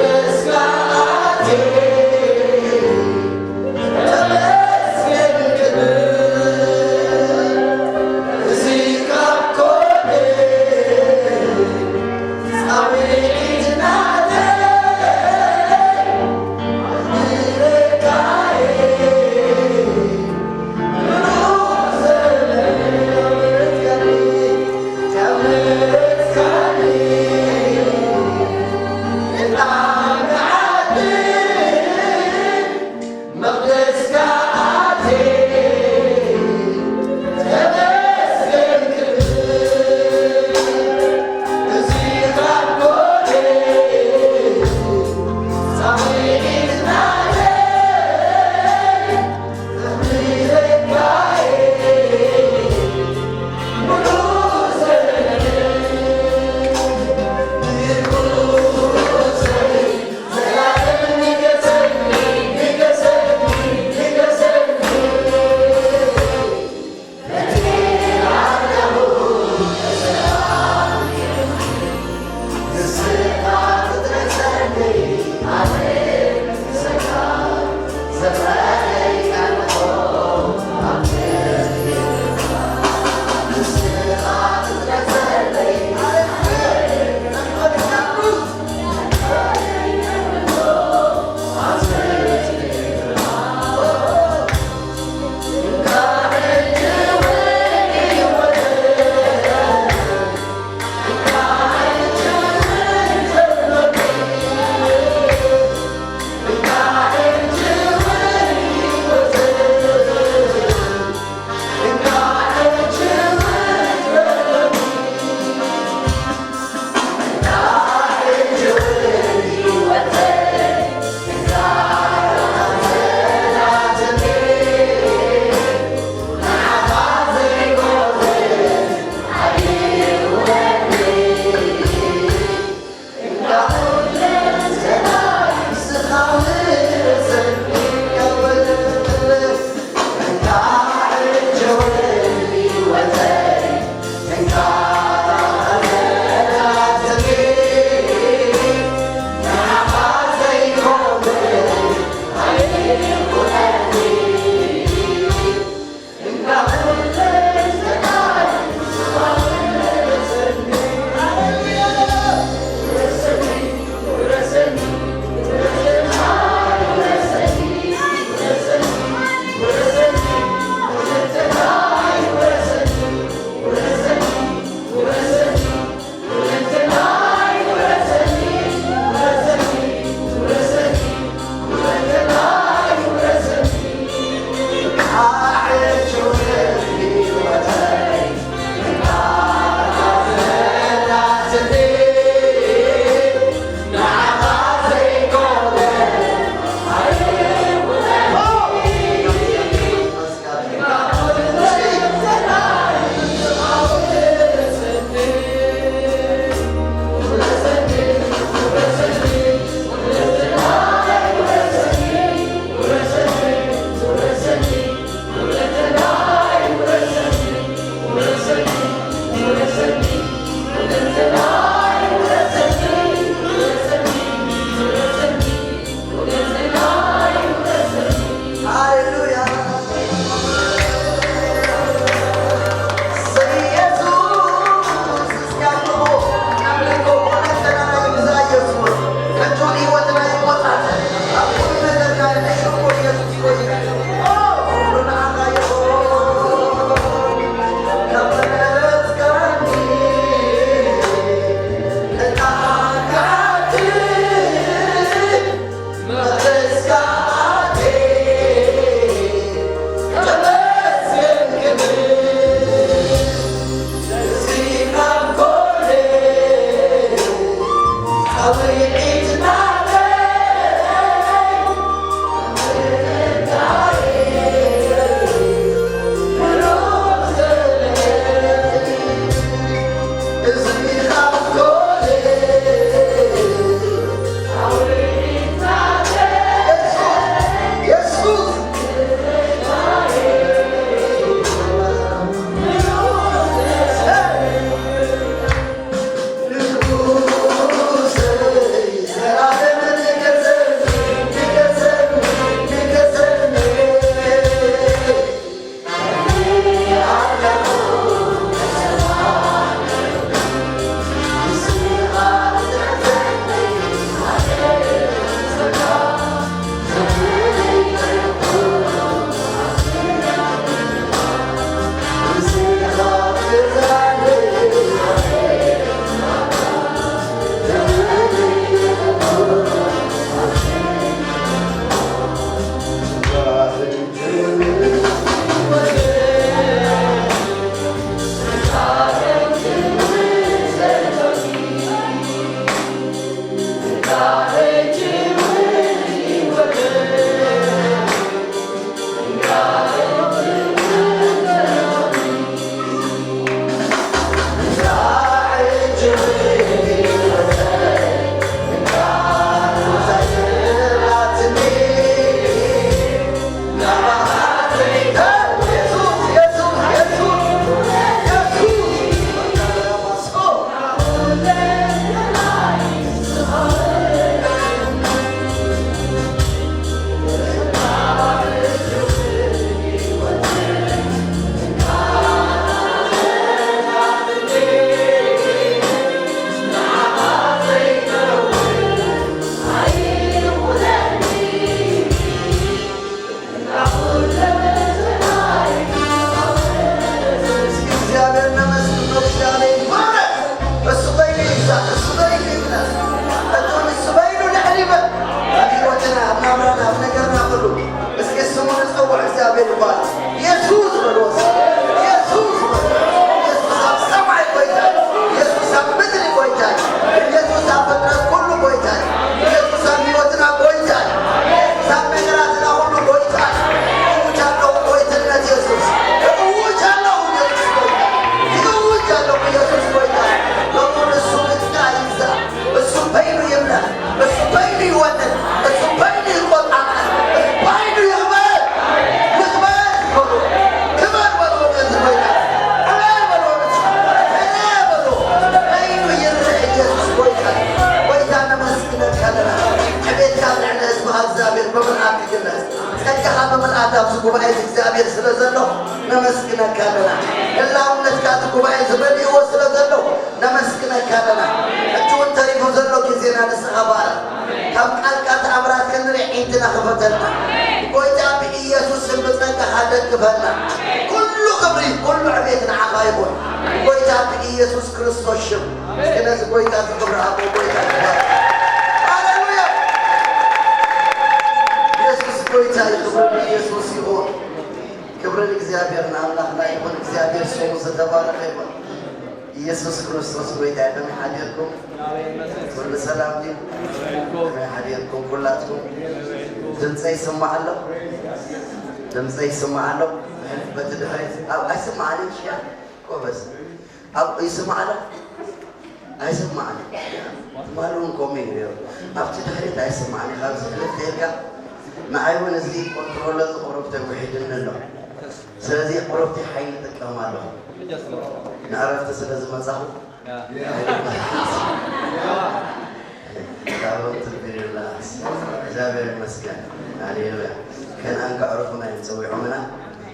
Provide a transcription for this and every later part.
Let's go!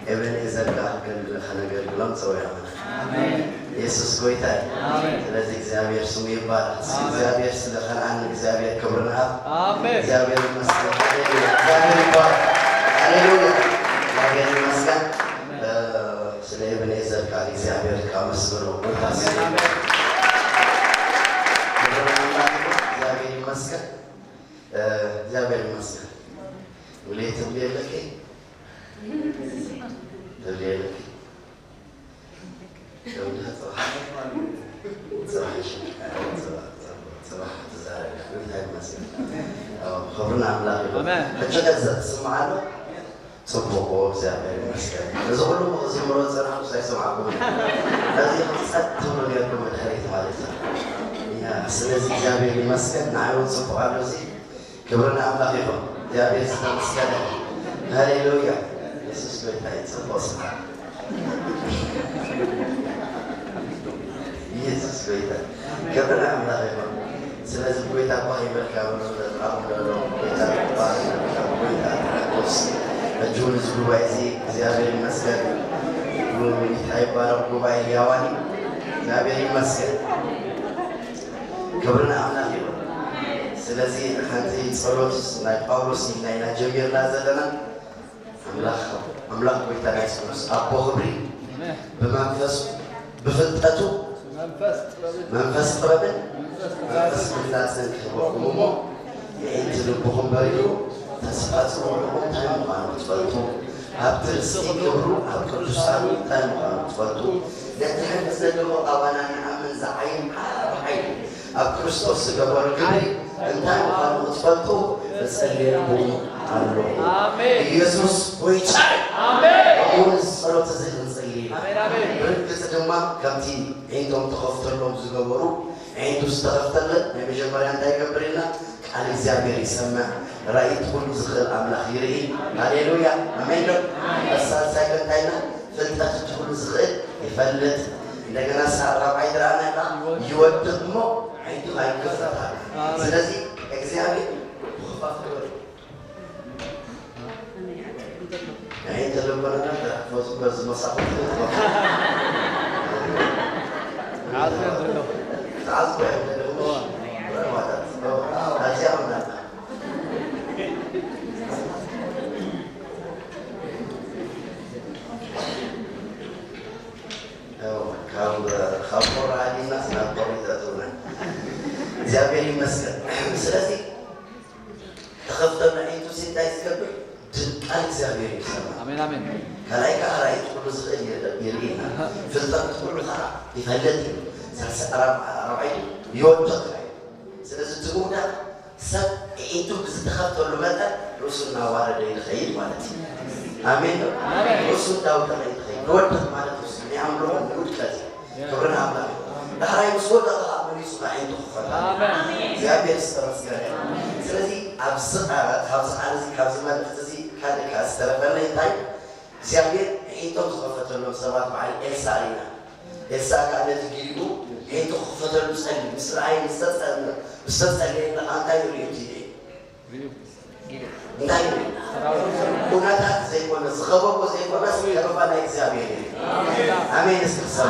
Ebenezer ኢየሱስ ጌታ ስለዚህ እግዚአብሔር ስሙ ይባረክ። እግዚአብሔር ስለኸናን እግዚአብሔር ክብርና አሜን። እግዚአብሔር ይመስገን። እግዚአብሔር ይባረክ። ሃሌሉያ። እግዚአብሔር ይመስገን። ስለ ኤብንዔዘር ቃል እግዚአብሔር ካመስግኑ ወታስ እግዚአብሔር ይመስገን። እግዚአብሔር ይመስገን። ወሌትም የለከ ለሌለከ صراحة ይመስገን። خبرنا أملاك فجأة سمعنا صبوا እግዚአብሔር ይመስገን ለዘሁሉ ዝምሮ ዘራው ሳይሰማቁ ለዚህ ጸጥቶ ነው መድኃኒት ማለት ነው ያ ስለዚህ እግዚአብሔር ይመስገን ናይሮቢ ጽፏል እዚህ ክብርና አምላክ ይሁን እግዚአብሔር ይመስገን ሃሌሉያ ኢየሱስ ጌታ ይጽፎስ ኢየሱስ ጌታ ክብርና አምላክ ይሁን ስለዚህ ጌታ ባይ መልካም ነው ለአምላክ ጌታ ባይ ጌታ ቆስ በጆንስ ጉባኤ እግዚአብሔር ይመስገን ይታይባረው ጉባኤ ያዋኒ እግዚአብሔር ይመስገን ክብርና አምላክ ይሁን ስለዚህ አንተ ጸሎት ላይ ጳውሎስ ላይ ጀምርና ዘለና አምላክ ጌታ ኢየሱስ አቦ ህብሪ በመንፈስ በፍጥረቱ መንፈስ ጥበብን መንፈስ ፍላጽን ከቦሞ የእንት ልብهم በሪዶ ተስፋጽ ሆኖ ታይማኖት ወጥቶ አብትር ሲክብሩ አብቅዱሳን ታይማኖት ወጥቶ ለተሐደሰ ደግሞ አባናና አመን ዘዓይን አባይ አብክርስቶስ ገበር ግሪ ታይማኖት ወጥቶ በጸለየው አሎ አሜን ኢየሱስ ሆይ አሜን ወንስ ጸሎት ዘንጸልይ አሜን አሜን በርግጥ ድማ ከምቲ እንቶም ተኸፍተሎም ዝገበሩ አይዱስ ተኸፍተለን የመጀመሪያ እንዳይገብርና ቃል እግዚአብሔር ይሰማ ራእይት ሁሉ ዝኽል አምላክ ይርኢ ሃሌሉያ አሜን አሳል ሳይገታይና ፍልጠት ሁሉ ዝኽል ይፈልጥ እንደገና ሳራ አይድራናና ይወድሞ አይዱ አይከፈታ ስለዚህ እግዚአብሔር ወፋፍቶ አይተ ለበረና ተፈሱ በዝመሳፈት አዝነው ታዝበው ያለው ወራዋት አዚያውና خبر علينا سنقول ذاتنا እግዚአብሔር ይመስገን ስለዚህ ተኸፍተና አይቱ ሲታይ ሲከብር ቃል እግዚአብሔር ይሰማ አሜን አሜን ከላይ ከራይ ሁሉ ዝል ይልና ፍልጠት ሁሉ ኸራ ይፈልጥ ሰሰራም አራይ ይወጣ ስለዚህ ትሙዳ ሰብ አይቱ ብዝተኸፍተሉ መጠን ሩሱና ዋረደ ይኸይል ማለት አሜን ሩሱ ዳውታ ይኸይል ወጥ ማለት ነው ያምሩ ውድቀት ክብርና አምላክ ዳራይ ወስወጣ አብሪሱ አይቱ ኸራ አሜን እግዚአብሔር ይመስገን ስለዚህ አብስአራት ሀብስአዚ ካብዝመልእክት እዚ ካለ ካስተረፈለ ይታይ እግዚአብሔር አይቱ ተኸፈተሉ ሰባት በዓል ኤልሳዕና ኤልሳዕ ካለት ጊሉ አይቱ ተኸፈተሉ ጸልይ እስራኤል استسألين أنت يريد እንዳይ ኩናታት ዘይኮነ ዝኸበቦ ዘይኮነ ስለባና እግዚአብሔር አሜን እስከሰማ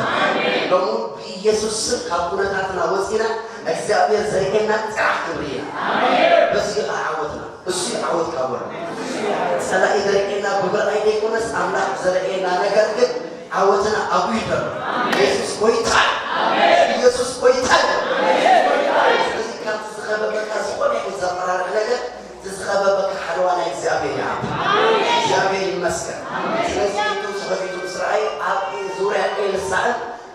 ደግሞ ኢየሱስ ካብ ኩናታትና ወፂና እግዚአብሔር ዘርኤና ጽራሕ ክብሪና በዚህ አዓወትና እሱ አዓወት ካወራ ሰላይ ዘርኤና በበላይ ዘይኮነስ አምላክ ዘርኤና ነገር ግን አዓወትና አጉይተ ኢየሱስ ቆይታ ኢየሱስ ቆይታ ስለዚህ ካብ ዝኸበበካ ዝኾነ ዘመራር ነገር تزخببك حلوانا እግዚአብሔር ያ እግዚአብሔር ይመስገን ስለዚህ ተሰበይቱ እስራኤል አብ ዙሪያ ኤልሳዕ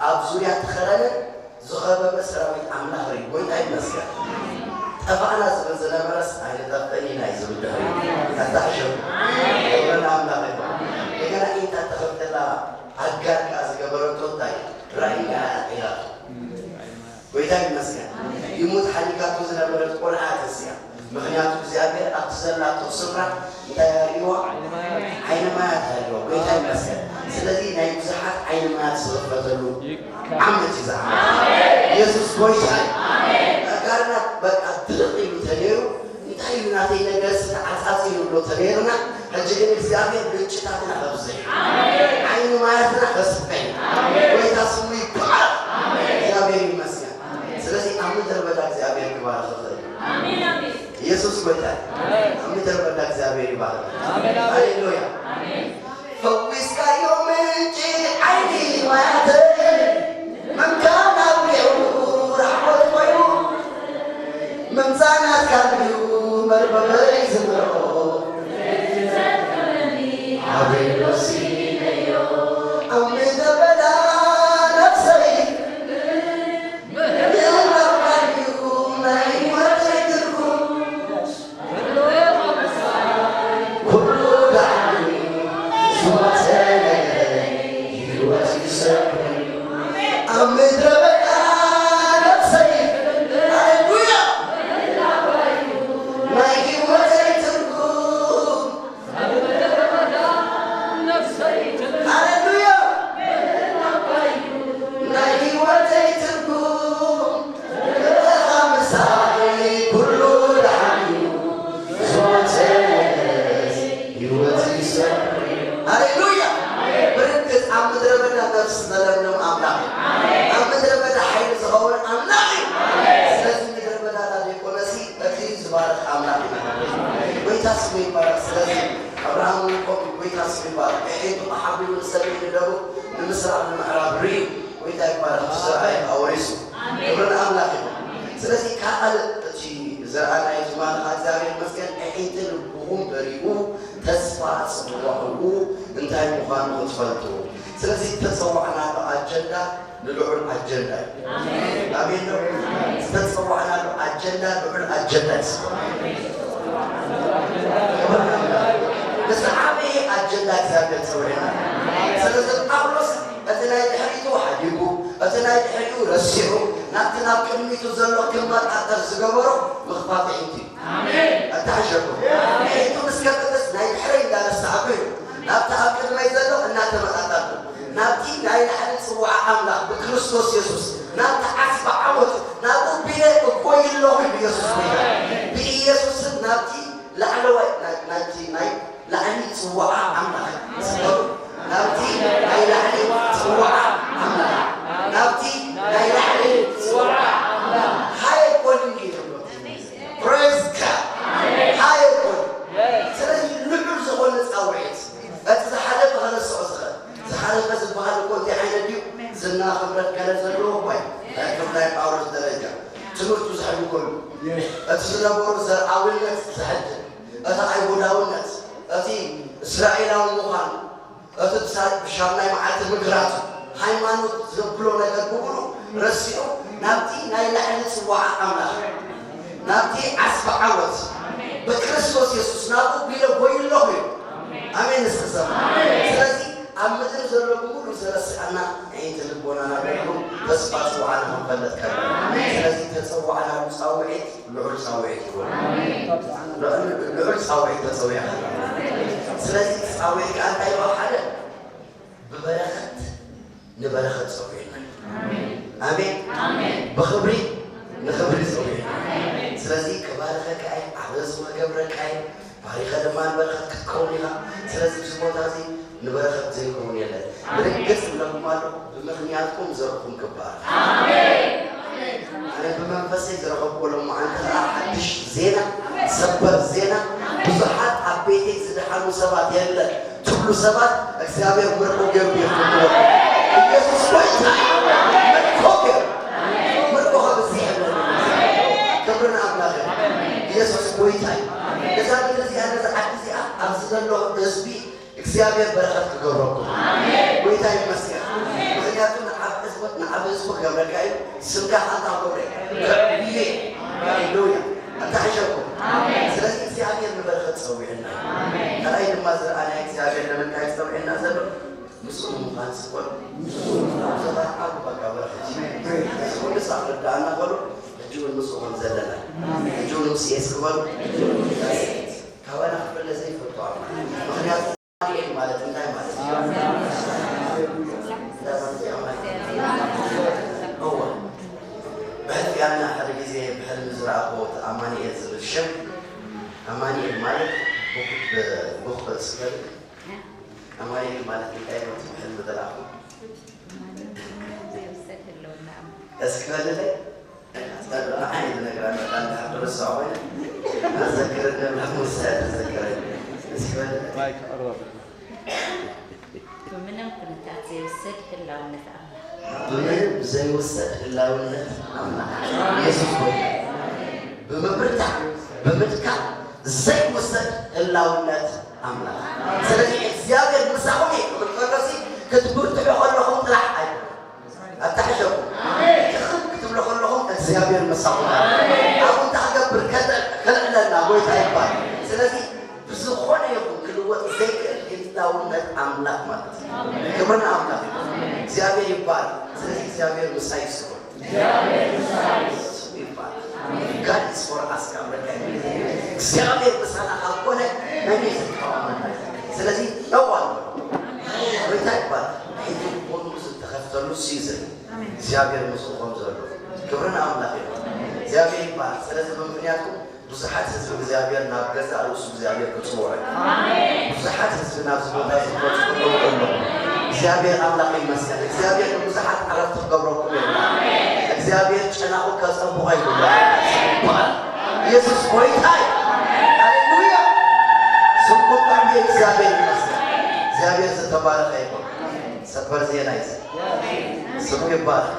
አብ ዙሪያ ተኸረለ ዝኸበበ ሰራዊት አምላክ ወይታ ይመስገን ጠፋና ዘበዘለ መረስ አይደጠፈኒ ናይ ዝብደው አታሽው ወላ አምላክ የገና ኢንታ ተኸፍተላ አጋር ካዝ ገበረቶ ታይ ራይጋ ያ ወይታ ይመስገን ይሙት ሐሊካቱ ዘነበረት ቆርአትሲያ ምክንያቱ እግዚአብሔር አትዘላቱ ስፍራ ታያሪዋ አይነማያት ያለው ጌታ ይመስገን ስለዚህ ናይ ብዙሓት አይነማያት ስለፈተሉ አመት ይዛ ኢየሱስ ሆይታ አሜን አጋርና በቃ ድርቅ ይተኔሩ እንታዩናቴ ነገር ስለአጻጽ ይሉ ተኔሩና እጅግ እግዚአብሔር ልጭታትና አብዘ አሜን አይነማያትና በስፈኝ ጌታ ስሙ ይባል አሜን እግዚአብሔር ይመስገን ስለዚህ አምድር በዳ እግዚአብሔር ይባርክ አሜን አሜን ኢየሱስ ጌታ አምድር በዳ እግዚአብሔር ይባርክ አሜን ሃሌሉያ አሜን ፈውስ ካዮምጪ አይኒ ማያተ መንካናው ረሕመት ኮይኑ መንዛናት ካሉ መርበበይ ዝምሮ አቤሎሲ ነዮ አምድር በዳ ነፍሰይ يتبارك أملاكنا ويتاسم يبارك سلسل أبراهام ويقوم ويتاسم يبارك إحيط أحبه السبيل له من مصر على المعراب ريم ويتا يبارك تسرعي أوريسو كبرنا أملاكنا سلسل كأل زرعنا يجمال أجزاء المسكن إحيط البهم بريئو تسفع صبوحه انتهي مخانه وتفلته سلسل تسوعنا بأجندة للعل أجندة آمين تسوعنا بأجندة للعل أجندة بس عامي أجندة زابل سوينا سلسل أبرس أتنا يحريتو حديقو أتنا يحريتو رسيعو ناتنا كلميتو زلو كلمات أكثر سقبرو مخفاتي انتي أتعجبوا إنتو مسكبتس ناي حرين لا نستعبيو نابتا كلمة يزلو أناتا متأتاكو نابتي ناي حرين سوى عملا بكريستوس يسوس نابتا عصب عمود نابو بيه بكوي الله بيسوس بيه يسوس نابتي لعلوة نابتي ناي لعني سوى عملا نابتي ناي لعني سوى عملا نابتي ناي لعني سوى عملا هاي كوني Praise God. هاي كوني سلسل نبعو زغول نتقاوعيت أتزحالة بغانا السعوزغة زحالة بس بغانا كونتي حين ديو زنا خبرت كانت زلوه باي لكن لا يبعورز درجة تمرتو زحلو كله أتزنا بورو زرعاوي الناس زحلت أتعيبو داو الناس أتي إسرائيل ومغان أتبسال بشارنا معات المقرات هاي مانو زبلو نقل بقولو رسيو نابتي ناي لحن سواع أملاح نابتي عصب عوض بكريستوس يسوس نابو بيلا بوي الله آمين نسخصم سلازي أمدر زلو بقولو سلاسي أنا عين تلبونا نابلو تسفى سواعنا مقلت كرم سلازي تسواعنا مساوعيت لعل ساوعيت لعل ساوعيت تسويعنا سلازي تساوعيت أنت أيها حدا ببرخت نبرخت سوينا آمين بخبري نخبري سوينا سلازي كبارخك أي عبدس وكبرك أي باريخة لما نبرخت كتكونها سلازي بسموت هذه نبرخت زي كوني الله بركز لكم مالو بمغنياتكم زرقكم كبار أنا بمنفسي زرقكم ولو معانتها حدش زينة سبب زينة بزحات عبيتك زدحانو سبات يلا تبلو سبات أكسابي مرقو جربي يفتقوا يسوس ويتا مرقو خبزيها كبرنا أبلاغي يسوس ويتا إذا بدرسي أنا زعاتي أبزد الله نسبي أكسابي برخت كجربكم ويتا يمسيح مغنياتنا نعب اسمك يا مركاي سمكا حتى أقولي كبيري هاليلويا أتعجبكم سلاسي أكسابي برخت سوي لنا أنا لما أنا أكسابي لما كايستوي لنا زلو مسؤول مخان سكول مسؤول أبو بكر برخت مسؤول صاحب الدعنا قالوا جون مسؤول زلنا جون مسيس قالوا كوانا قبل زي فتوى مخنيات مالت انتهي مالت هو بحث أنا حدا جزء بحل مزرعة قوت أماني يزر الشم أماني المالك بخط السكر أماني المالك نتاعي بحل مدلعه أسكر لي أنا عايز نقرأ أنا حضر الصعوبين أذكرنا بالمساعد أذكرني أسكر لي مايك قرب بمنهم كنت أعطي السد إلا ونفع بمن زي وسط إلا ونفع يسوع بمبرتع بمتكع زي وسط إلا ونفع أملا سلسي إزياء المساومي بالفرسي كتبرت بخلهم طلع أي أتحجبوا كتب لهم إزياء المساومي أقول تعجب بركة كلنا نقول تعيبا سلسي بزخونة يقول كل وقت زي إلا ونفع أملا مات كمان أملا زيادة يبال سلسي زيادة المسايس يبال God is for us زيادة المسانا أقوله من يسكتون سلسي أول ويتعبال حيث بونوس تخفتلو سيزن زيادة المسوخون زلو كبرنا أملا زيادة يبال سلسي بمبنياتكم بزحات حزب زيادة نابغز أروس زيادة كتورة بزحات حزب نابز بوداز كتورة እግዚአብሔር አምላክ ይመስገን እግዚአብሔር ብዙሃት አረፍት ገብረው እግዚአብሔር ጨናው ከጸቡ አይደለም ኢየሱስ ሆይታይ ሃሌሉያ ስንቆጣም እግዚአብሔር ይመስገን እግዚአብሔር ዝተባረከ ይሁን ሰበር ዜና ይዘ ስሙ ይባረክ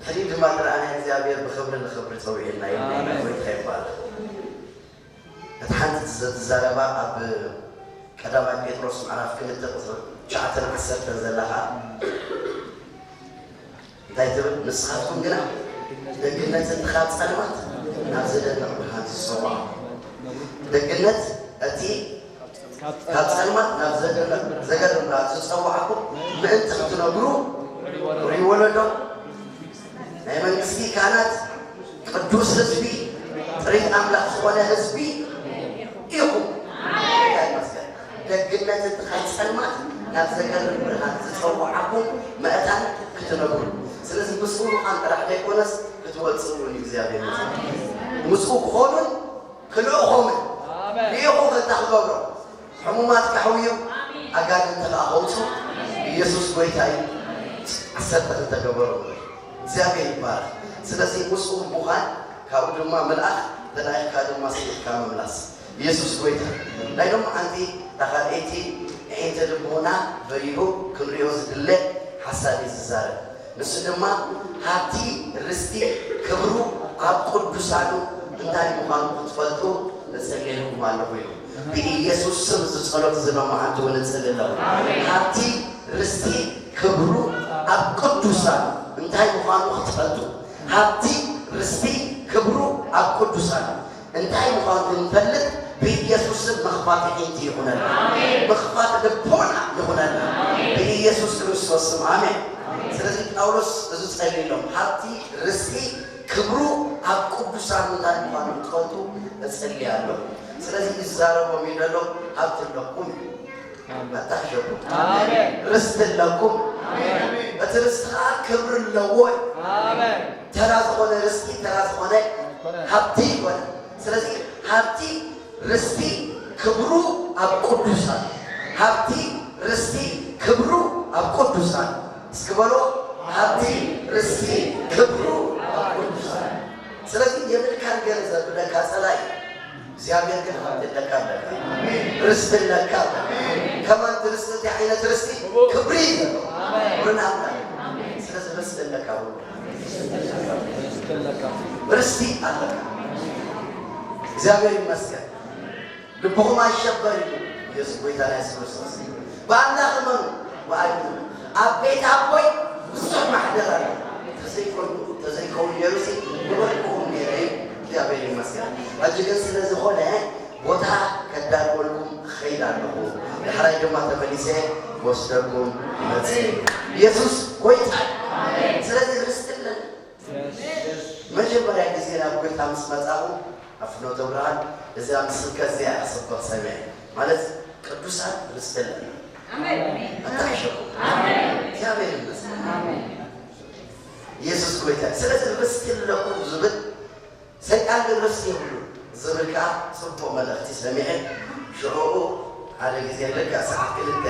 حديد ما درعنا እግዚአብሔር بخبر الخبر تويلنا ሆይታይ ይባረክ أتحدث الزلمة أب كلام بيتروس معرف كل التقصير شعتنا عسرت نزلها دايتر نسخاتكم قلنا دقنت انتخاب سلمات نازلنا بهذه الصورة دقنت أتي كاب سلمات نازلنا زقرنا تتصوعكم ما أنت تنبرو ويولدوا نعم نسي كانت قدوس حزبي طريق أملاك سوانا حزبي إيقو دقنت انتخاب سلمات نازلنا تتصوعكم ما أتان كتنبرو ስለዚህ መስኡሉ አንተ راح يكونس كتوصلوا لإግዚአብሔር مسؤول خونن كلهم آمين ليهو كتخبروا حمومات كحويو أجاد أنت لأهوتو يسوع بيتاي عسرت أنت كبروا እግዚአብሔር ይባረክ ስለዚህ مسؤول بوخان كأودما ملأ تلاقي كادم مسؤول كاملاس يسوع بيتاي لا يوم عندي دخل إيتي أنت لبونا بريو كنريوز دلة حسابي الزار نسدما هاتي رستي كبرو عبد قدوسانو انتاي مخانو تفلتو نسليهم مالويو بيسوع سم صلوت زلما عنده ونسلله هاتي رستي كبرو عبد قدوسانو انتاي مخانو تفلتو هاتي رستي كبرو عبد قدوسانو انتاي مخانو نفلت بيسوع سم مخفات انتي هنا مخفات دبونا هنا بيسوع كريستوس آمين ስለዚህ ጳውሎስ ብዙ ጸልይሎም ሀብቲ ርስቲ ክብሩ ኣብ ቅዱሳን ምንታይ ምዃኑ ትፈልጡ እጸልያለሁ ስለዚህ ይዛረቦ የሚለው ሀብት ለኩም አታሸቡ አሜን ርስት ለኩም አሜን በትርስታ ክብር ለወይ አሜን ተራዝ ሆነ ርስቲ ተራዝ ሆነ ሀብቲ ሆነ ስለዚህ ሀብቲ ርስቲ ክብሩ ኣብ ቅዱሳን ሀብቲ ርስቲ ክብሩ ኣብ ቅዱሳን እስከበሎ ሀብቲ ርስቲ ክብሩ አቆንሳይ ስለዚህ የመልካም ገንዘብ ለካ ሰላይ እግዚአብሔር ግን ሀብት ለካለ አሜን ርስት ለካለ አሜን ከማን ርስት አይነት ርስቲ ክብሪ አሜን ወናና አሜን ስለዚህ ርስት ለካው ርስቲ አለ እግዚአብሔር ይመስገን ልቦም አሸበሪ ኢየሱስ ጌታ ኢየሱስ በአላህ መኑ ወአይኑ أبيت أبوي وصل محدث تزيكون يروسي يقولون نيرين يا بني مسكين أجلس لزخونة بوتها كدار كلكم خير عنكم الحراج ما تبليسه وصلكم مسكين يسوع كويس سلسلة رستلنا ما جبر يا جزيرة أبوي تامس مزاهم أفنو دوران إذا أمسك زيا أصبح سمع مالت كدوسا رستلنا آمين أتعشق آمين يا بني آمين يسوع كويتا سلسلة رستل لكم زبد سيكال بالرستل يقولون زبركا صبوا ملأتي سمعين شعوه على جزيرة لك ساعة كلك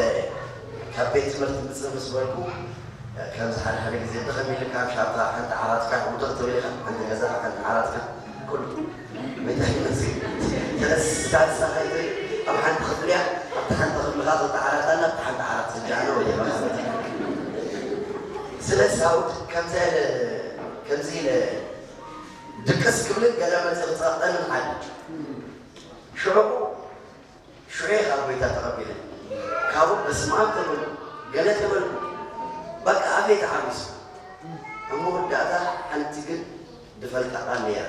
كبيت مرت مثل مسبركو كم زحل على جزيرة دخلني لك كم شاطر عند عراتك وضغط لك عند جزاء عند عراتك كل متهين نسي ثلاث ساعات ساعتين أما حد خبريا حد خبريا غاضب تعالى أنا حد عرفت الجانو ولا ما سلسلة ساوت كم زي دكس كملت قال ما تغطى أنا حد شعير أبويتا تقبله كابو بس ما تقول قالت له بقى أبيت عروس أمور دادا أنت قد دفلت عنيا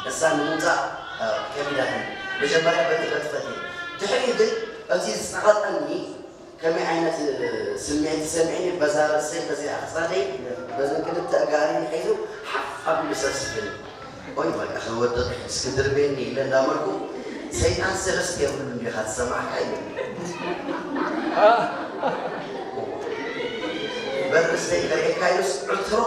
السان موزع كميدان بجبرة بتفتي تحيد أزيد سقط أني كم عينة سمعين بزار السيف زي أخصادي بس كنت أقارن حيث حف قبل سسفل أي ما أخوات اسكندر بيني لأن أمركم سيدان سرست يقولون لي خد سمع كاين برستي كاين كاينس عطرو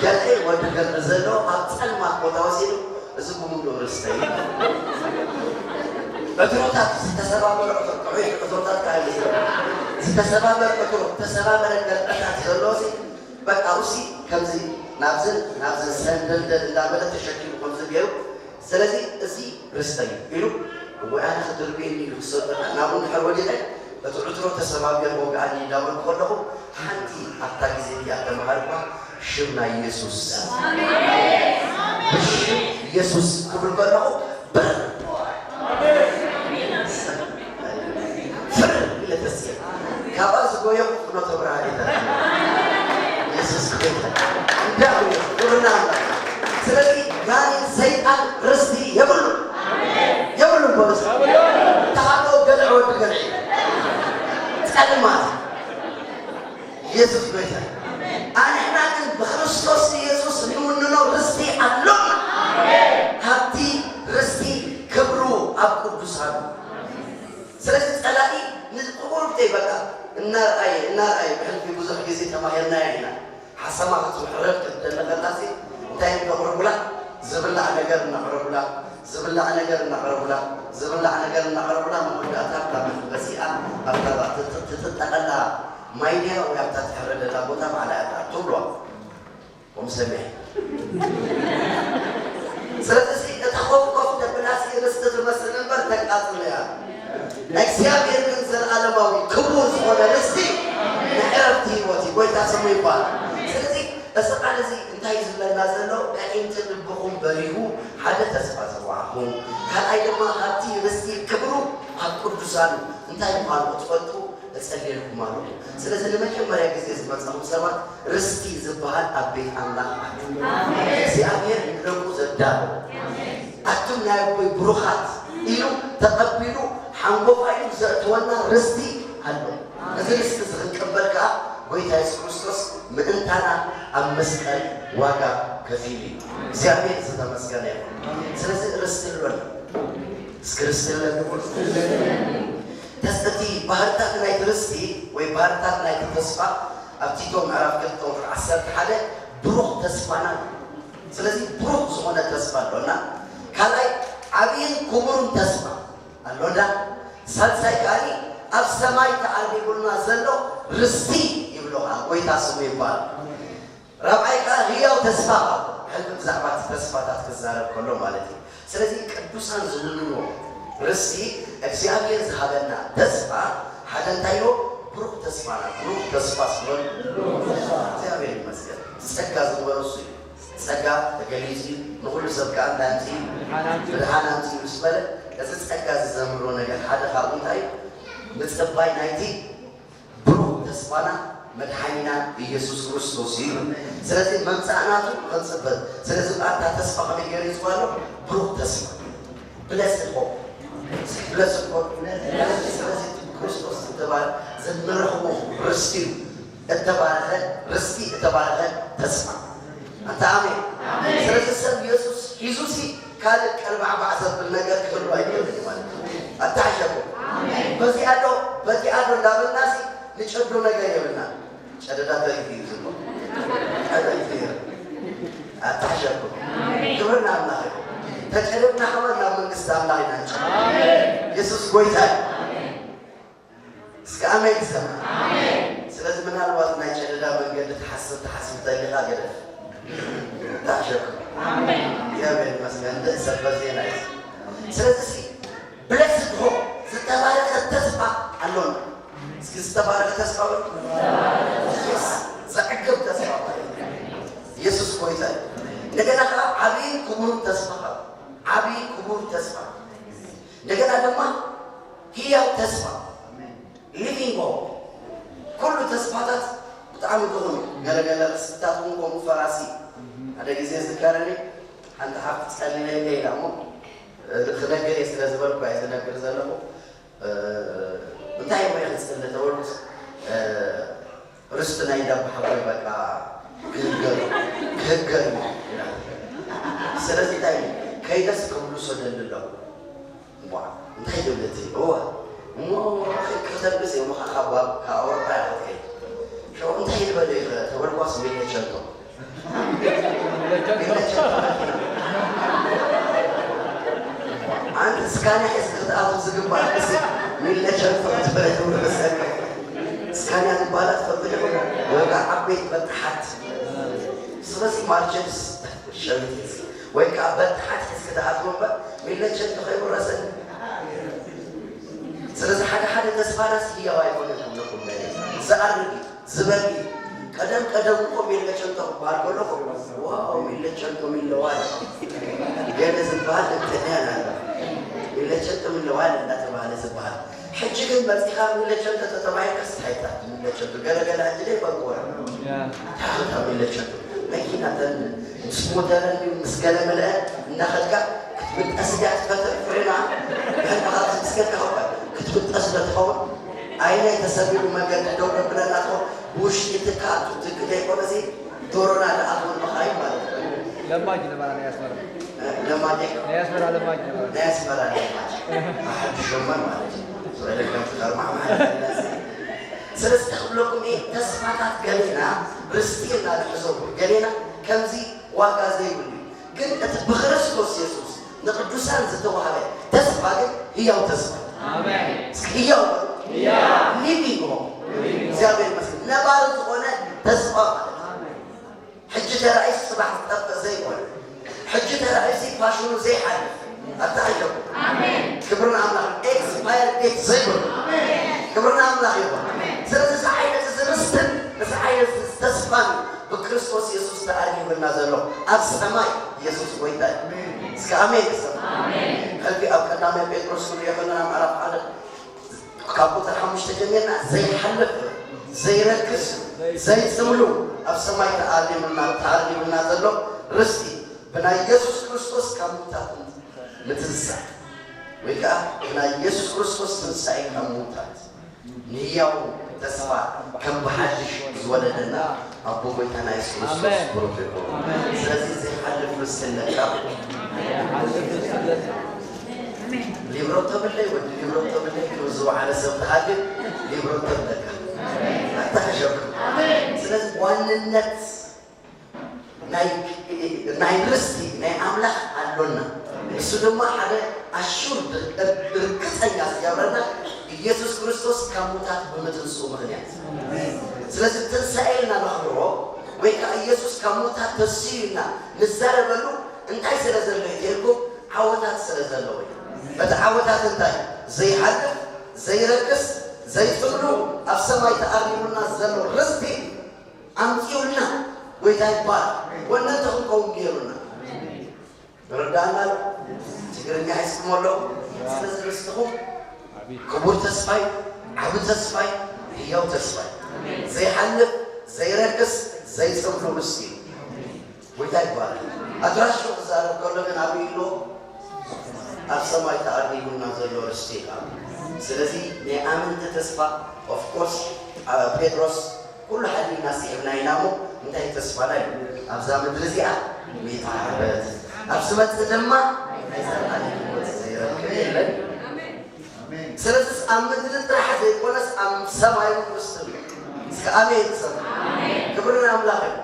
جالي ودقل نزلو أبطل ما قوتاوسينو أزقوم له رستي عطروتات ستسبابر عطروتات كاين ستسبابر عطرو تسبابر القرقات خلوسي بقى أوسي كم زي نابزل سندل دابلة تشكل خمس بير ስለዚህ እዚህ ርስተኝ ይሉ ወአና ተድርቤኒ ይሰጠና ናቡን ሐወዲለ በጥሩጥሮ ተሰባቢር ወጋኒ ዳውን ኮለሁ ሓንቲ አታ ጊዜ ያተማርባ ሽምና ኢየሱስ አሜን አሜን ኢየሱስ ክብር በለው በር አሜን ፍር ለተስየ ካባዝ ጎየው ነው ተብራሪ ኢየሱስ ክብር እንዳው ቁርና ስለዚህ ጋኒ ሰይጣን ርስቲ የብሉ አሜን የብሉ ቦስ ታሎ ገድዑ ወድገል ጸልማት ኢየሱስ ቤታ አና ግን በክርስቶስ ኢየሱስ ንውንነው ርስቲ አለው አሜን ሀብቲ ርስቲ ክብሩ አብ ቅዱሳን ስለዚህ ጸላኢ ንቁርጤ በቃ እናራይ በህልፊ ብዙ ጊዜ ተማሄርና ያይና ሐሰማት ወሕረብ ተደለቀላሲ እንታይ ንቀርቡላ ዝብላዕ ነገር እናቀርቡላ ዝብላዕ ነገር እናቀርቡላ ዝብላዕ ነገር እናቀርቡላ መውዳታ በሲአ አብታባ ተጠጠቀላ ማይዲያ ወያብታ ተሐረደላ ቦታ ማላያታ ትብሏ ወምሰሚያ ስለዚህ ተኸውቆፍ ተብላሲ ርስት ትመስል ነበር ተቃጥለያ እግዚአብሔር ግን ዘላለማዊ ክቡር ሆነ ርስቲ ንዕረፍቲ ህይወቲ ጎይታ ስሙ ይባላል ስለዚህ እሰቃለዚ እንታይ ዝብለና ዘሎ ዳኢንት ልብኹም በሪሁ ሓደ ተስፋ ዝዋዕኹም ካልኣይ ድማ ሃብቲ ርስቲ ክብሩ ኣብ ቅዱሳኑ እንታይ ምዃኑ ትፈልጡ እጸልየልኩም አሉ ስለዚህ ለመጀመሪያ ጊዜ ዝመጻኹም ሰባት ርስቲ ዝበሃል ኣብ ቤት ኣምላኽ አሜን እግዚአብሔር ንደቁ ዘዳሎ አሜን ኣቱም ናይ ቦይ ብሩኻት ኢሉ ተቐቢሉ ሓንጎፋዩ ዘእትወና ርስቲ ኣሎ እዚ ርስቲ ዝኽንቅበልካ ጎይታ ኢየሱስ ክርስቶስ ምእንታና ኣብ መስቀል ዋጋ ከፊሉ እግዚአብሔር ዝተመስገነ ይሁን ስለዚህ ርስቲ ኣሎ እስኪ ርስቲ ኣሎ ተስቲ ባህርታት ናይ ርስቲ ወይ ባህርታት ናይ ተስፋ ኣብ ቲቶ ምዕራፍ 11 ብሩኽ ተስፋና ስለዚህ ብሩኽ ዝኾነ ተስፋ ኣሎና ካልኣይ ዓብይን ክቡርን ተስፋ ኣሎና ሳልሳይ ካሊ ኣብ ሰማይ ተዓሪቡልና ዘሎ ርስቲ ይብሎኻ ጎይታ ስሙ ይባላል ራብዓይ ከዓ ህያው ተስፋ ሕልፊ ብዛዕባ ተስፋታት ክዛረብ ከሎ ማለት እዩ ስለዚህ ቅዱሳን ዝብልዎ ርስቲ እግዚአብሔር ዝሃበና ተስፋ ሓደ እንታይ ነው ብሩኽ ተስፋና ብሩኽ ተስፋ ስለሆነ እግዚአብሔር ይመስገን ጸጋ ዝወረሱ ጸጋ ተገሊዚ ንሁሉ ሰብ ከዓ እንዳንቺ ብርሃናንቺ ምስበለ እዚ ጸጋ ዝዘምሮ ነገር ሓደ ካብኡ እንታይ ምጽባይ ናይቲ ብሩኽ ተስፋና መድኃኒና ኢየሱስ ክርስቶስ እዩ ስለዚህ መምጻእናቱ ክንጽበት ስለዚህ ኣታ ተስፋ ከመይ ገይሩ ይጽዋሎ ብሩኽ ተስፋ blessed hope blessed hope ስለዚህ ክርስቶስ ተባለ ዘመረኸው ርስቲ ተባለ ርስቲ ተባለ ተስፋ አንተ አሜን ስለዚህ ሰብ ኢየሱስ ኢየሱስ ካለ ቀልብ አባዘብ ነገር ክብሩ አይደለም ማለት አታሸቁ አሜን በዚህ አዶ እንዳበናሲ ልጨዶ ነገር ይብልና ጨደዳ ታሪክ ይዝሞ አዳይቴ አታሸቁ አሜን ክብርና አምላክ ተጨለና ሐዋና መንግስት አምላክ ናቸው አሜን ኢየሱስ ጎይታ አሜን እስከ አሜን ሰማ አሜን ስለዚህ ምናልባት ናይ ጨደዳ መንገድ ተሐስብ ተልጋ ገደ ታሸቁ አሜን እግዚአብሔር ይመስገን እንደሰበዘና ስለዚህ blessed hope ዝተባረከ ተስፋ አሎን እስኪ ዝተባረከ ተስፋ ዘዕግብ ተስፋ ኢየሱስ ጎይታ እንደገና ዓብይ ክቡር ተስፋ ዓብይ ክቡር ተስፋ እንደገና ደግሞ ህያው ተስፋ living hope ኩሉ ተስፋታት በጣም ይቆም ገለገለ ስታቱን ቆሙ ፈራሲ አደ ጊዜ ዝካረኒ አንተ ሀብት ጸልይ ለይላሞ ለነገር ስለዘበርኩ አይተነገር ዘለቆ እንታይ ወይ ህጽል ተወልስ ርስትና ይዳብ ሐዋይ በቃ ገገር ስለዚህ ታይ ከይደስ ከሁሉ ሰደልለው ዋ እንታይ ደብለት ኦ ከተብስ የመሐባ ካወጣ ያከይ ሾው እንታይ ይበለ ተወልቋስ ቢለቸቶ አንተ ስካና እስከታው ዝግባ ሚለቸቶ ተበለተው ስካና ባላት ፈጥነው ወጋ አቤት በተሐት ስለዚህ ማርቸስ ሸምት ወይ ከአበተሐት እስከታው ميلتشن تخيل راسن سلسة حاجة تسفارس هي وايفون لكم زاري زبالي كدم كم ميلتشن تخبار كلكم واو ميلتشن تم اللوال جالس البال التنانا ميلتشن تم اللوال لا تبالي زبال حجكم برتخام ميلتشن تتبعي كستحيتا ميلتشن قال عندي بقوة تاخذها ميلتشن ماكينة سمودرن مسكلة ملأ ناخذك كتبت أسجع فترة فرنا هل خلاص مسكلة هوا كتبت أسجع هوا أين يتسبب ما قد دور بلا ناتو وش يتكات وتكلي كونسي دورنا على أطول مخايم مالك لما جينا بقى ناس مرة لما جينا ناس مرة لما جينا ناس مرة أحد شومان مالك سؤال كم تقول مع الناس سنستخدمكم إيه تسمعات قالينا برستينا الحزب قالينا كم زي واقع زي ولي قلت بخرسكوس يسوس نقدسان زتوها تسمع هي وتسمع آمين هي نبيهم زابي المسجد نبارد هنا تسمع حجة رئيس صباح الطبق زي ولا حجة رئيسي باشونو زي حد أتعجب آمين كبرنا عملاق إكسباير ديت زي ولا كبرنا عملاق يبا سلسة عينة تزرستن بس عينة تسمع بكريستوس يسوس تعالي بالنازل له السماء يسوس ويداي آمين آمين قلبي أبقى نامي بيتروس كل يخلنا معرف على كابوت الحمش تجميعنا زي حلف زي ركز زي سملو السماء تعالي بالنازل له رستي بنا يسوس كريستوس كموتات متنسى ويكا بنا يسوس كريستوس تنسى كموتات نياو تسمع كم بحدش ولدنا أبو بيتنا يسوع بروفيكو سلسلة زي حل فلوس النكاب اللي مرتب اللي ودي اللي مرتب اللي كوزوا على سبت حاجة اللي مرتب لك أتعجب سلسلة وان النت ناي رستي ناي عملة علونا السودان ما حدا أشور بركتها يا برنا ኢየሱስ ክርስቶስ ከሙታት በመትንሱ ምክንያት ስለዚህ ትንሣኤና ነኽሮ ወይ ከኢየሱስ ከሙታት ተሲና ንዛረበሉ እንታይ ስለዘለ ይልኩ ዓወታት ስለዘለ ወይ በተዓወታት እንታይ ዘይሐልፍ ዘይረክስ ዘይጥሉ ኣብ ሰማይ ተኣርዩና ዘሎ ርስቲ ኣምፂውና ወይ ታይባል ወነንተኹም ከውን ገይሩና ረዳና ትግርኛ ይስሞሎ ስለዚህ ርስትኹም كبر تسفاي عبد تسفاي هيو تسفاي زي حلف زي ركس زي سملو مسكين ويداي بار أدرس شو زار كله من أبيلو أسمع تعريب نازل رستيكا سلزي نعمل تسفا of course بيتروس كل حد الناس يبنى ينامو انتهي تسفا لاي أبزام الدرزية ميتعبت أبسمت تدمى زي ركس سلسلة أمدنا ترحز يكونس أم سماي ومسلم آمين كبرنا أملاك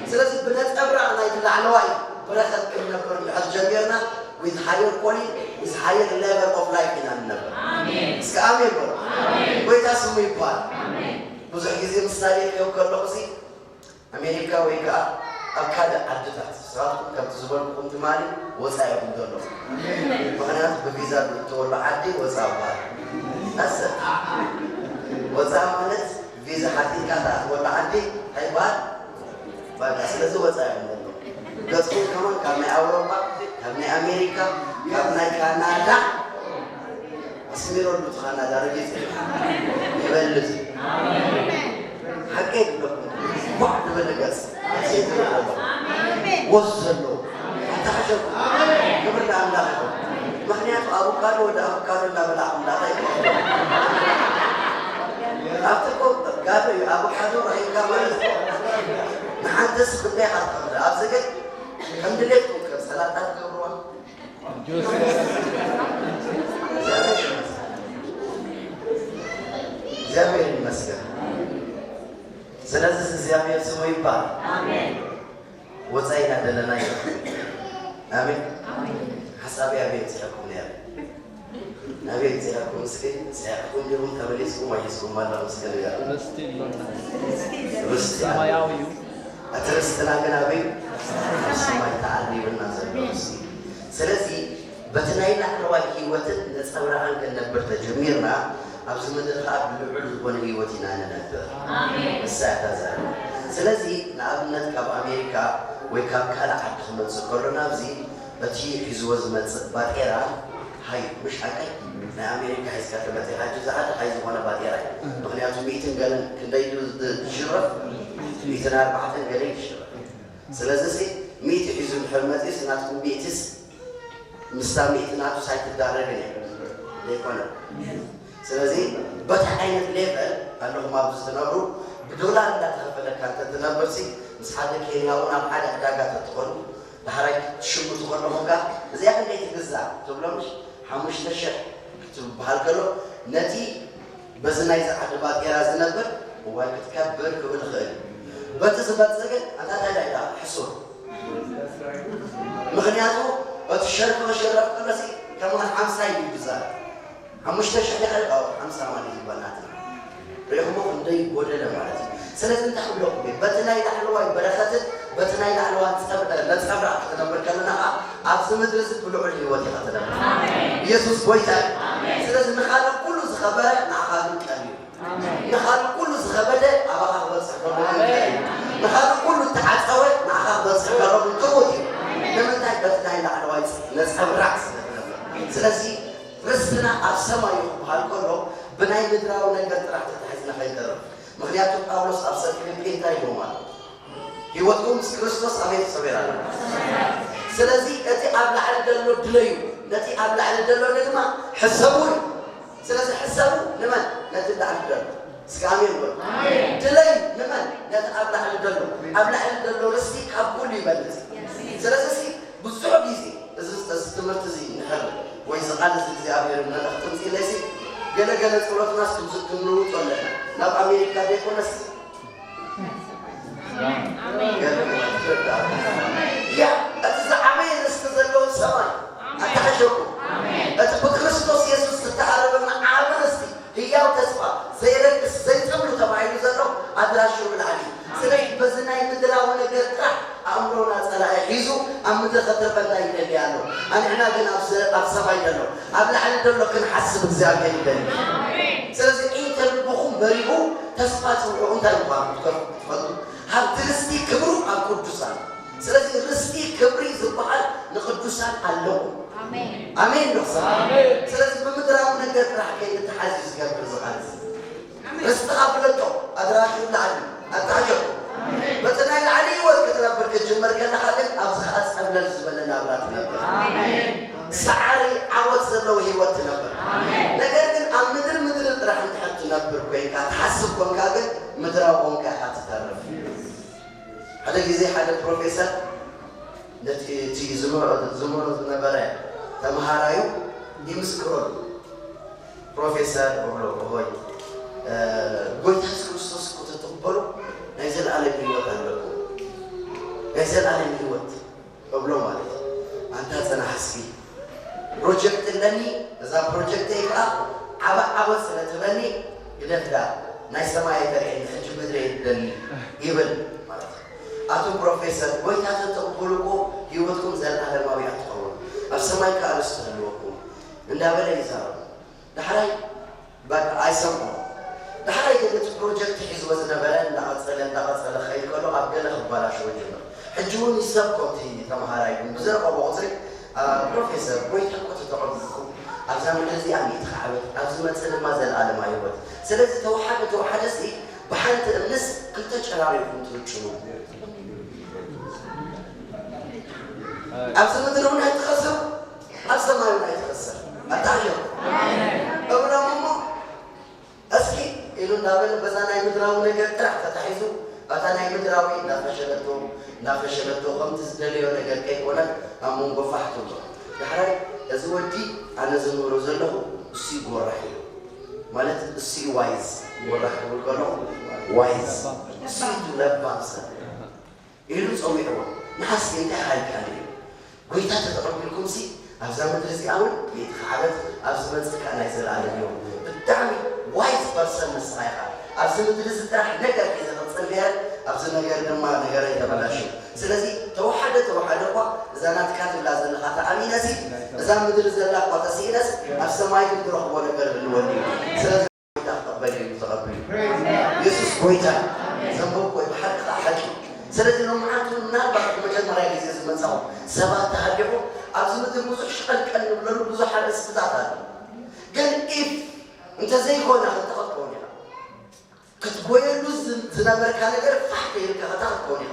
سلسلة بنات أبرعنا يطلع نواي برخد كنا كنا الجميعنا with higher quality with higher level of life in النبى آمين ويتاسمي بار بزح جزء مستعد يوكل لغزي أمريكا ويكا أكاد عدتات سراتكم كم تزبون كنت مالي وسايكم دولو معنات بفيزا تقول عدي وساوبار نسأ وسامنت فيزا حتى كذا ولا عدي هيبار بعد سلسلة وسايكم دولو قصدي كمان كم أوروبا كم أمريكا كم كندا أسميرون بتخانة دارجة يبلد حكيت لكم واحد من القصة وصلوا تعجب قبل أن نأخذ مخنيات أفوكادو ولا أفوكادو لا بلا لا أفتكر قالوا أفوكادو راح يكمل نحدث كل حاجة أبزق كم دليلكم كم سلطات كبرون زامير المسجد سلسلة زامير سوي بار آمين وزاينا دلنا آمين حسابي أبي سيكون يا أبي سيكون سكين سيكون يوم تبليسكم ويسكم ما لا مسكين يا رستي ما ياويو أترستنا من أبي سماي تعلي بالناس الرسي سلسلة بتنايل أحلوان هيوتن نتصوران كنبر تجميرنا أبز مدر خاب لعل ون هيوتنا ننبر الساعة زار سلازي نابنت كاب أمريكا وكاب كلا حد خمن سكرنا بزي بتي حزوز باتيرا هاي مش حكي نا أمريكا حيز كتبتي حاجة زعل حيز وانا باتيرا مخنياتو ميتن قالن كندايدو الشرف ميتن 4 قالين الشرف سلازي ميت حزون حرمتي سناتكم بيتس مستميت ناتو سايت الدارجني ليكونا سلازي بتعين ليفل أنه ما بستنابرو بدولار لا تخفل كانت تنابرسي مسحادة كينيا ونا بحاجة أداقات تدخل بحرك تشمو تدخل لهمكا زي أخي اللي يتقزع تقولهمش حموش تشح بحالكلو نتي بزنا يزعد بعد يراز نبر وواي بتكبر كبر خير بتزبط زقل أنا لا حصول مغنياتو وتشرف وشرف كل شيء كمان 5 يجزا حموش تشح يخلق 5 مالي بناتنا ريحمو عندي بودل مالتي سلازم تحلو بتناي دحلواي بركات بتناي دحلوات لا تصبر تدبر كلنا عبس مدرسة بلوع الهوات يقتدم يسوس بويتا سلازم نخالق كل زخبرة نخالق كامل نخالق كل زخبرة أبغى بس نخالق كل تعاتوي نخالق بس رب التوتي لما انتهي بتناي دحلواي نصبر رأس سلازم رزقنا أبسما يخبال كله بناي مدراو نقدر راح تحزنا خير مخلياتو باولوس أبسط فيلم تاي رومان هيوتكم كريستوس أمين سبيرانا سلازي أتي أبلع على دلو دليو نتي أبلع على دلو نجمع حسبون سلازي حسبون لمن نتي أبلع على دلو سكامين بول دليو لمن نتي أبلع على دلو أبلع على دلو رسي كابولي بلد سلازي سي بزوع بيزي استمرت زي نحل وإذا قال زي أبير من الأختم زي ليسي قال صورة ناس تمروا ولا ناب أمريكا بيكونس يا أتزعمين استزلوا السماء أتحشكوا أتبكرستوس يسوس تتعرف مع عامرستي هي وتسمع زي تملوا تبعين زلوا أدراشوا بالعلي سلي بزناي مدرا ونقدر أمرنا صلاة يحيزو أمدر خطر بنا يليانو أنا هنا كنا أبسما يدلو أبلع على دلو كنا حسب زيادة يدلو سلسي إنت البخوم بريبو تسقط وعند الباب تفضل هل ترستي كبرو أم قدسان سلسي رستي كبري زبحال نقدسان اللهم آمين آمين نقصان آمين سلسي بمدرا ونقدر راح كي نتحازيز كبر زغانز رستقابلتو أدراكي العلم أتعجب بتناي العلي وكتنا بركة جمر كنا خالد أبز خاص قبل الزبلنا أولاد نبر سعري عوض سلو هي وتنبر لكن أم مدر راح نحط نبر كوين كاتحسب كون كاجن مدر أو كاتتعرف هذا جزء هذا بروفيسور تيجي زمر نبرة تمهارايو يمسكرون بروفيسور هو قلت كريستوس كنت تقبله نزل على الهوت عندكم نزل على الهوت قبله مالك أنت أنا حسبي بروجكت لني إذا بروجكت هيك عبا سنة تبني يدفع ناس ما يدري خجل بدري لني يبل مالك أتو بروفيسور قلت أنت تقبلكم هوتكم زل على ما بيعتقون السماء كارستهلوكم ندابل يزار دحري بق عايزهم دحري كنت بروجكت حزب زنبلان دعوت خير كله أبقى خبراش وجهنا حجون يسبقوا تيجي تمهاراي بزرق أبو عطري بروفيسور بويت كنت تعرفكم أبزم الذي عم يتخاوت أبزم تسلم ما زال على ما يود سلسة توحد سي بحنت الناس كنت شراريكم تلتشون أبزم ترون هيتخسر أبزم ما يون هيتخسر أتعجب أولا ماما أسكي إلو نابل بزانا يمدراو نجر ترح تتحيزو بزانا يمدراوي نافشلتو خمس دليو نجر كيك ونك أمون بفحتو يحرق أزودي أنا زنورو زلو السي قرحي مالت السي وايز قرحي والقنو وايز السي تلبانسا إلو صوي أول نحس ينتهي حالك عليه قويتا تتقرب لكم سي أفزا مدرسي أول يتخالف أفزا مدرسي كان يزل على اليوم بالدعمي وايز برسن مسايقا أفزا مدرسي تراح نقر إذا نتصل بها أفزا نقر لما نقر يتبلاشو سلازي توحدت قا زانات كاتب لازم خاطر امينسي اذا مدر زلا قطسينس السماي بتروح ولا قرب الولي سلام تقبلي يسوع كويتا زنبو كوي بحق حكي سلام انه معاته نابا مجمرا يجي زمنصاو سبات تحدفوا ابزمت بزح شقل كان بلو بزح استطاعت قال اف انت زي كونه خطقوني كتقول زنبر كان غير فحكي لك خطقوني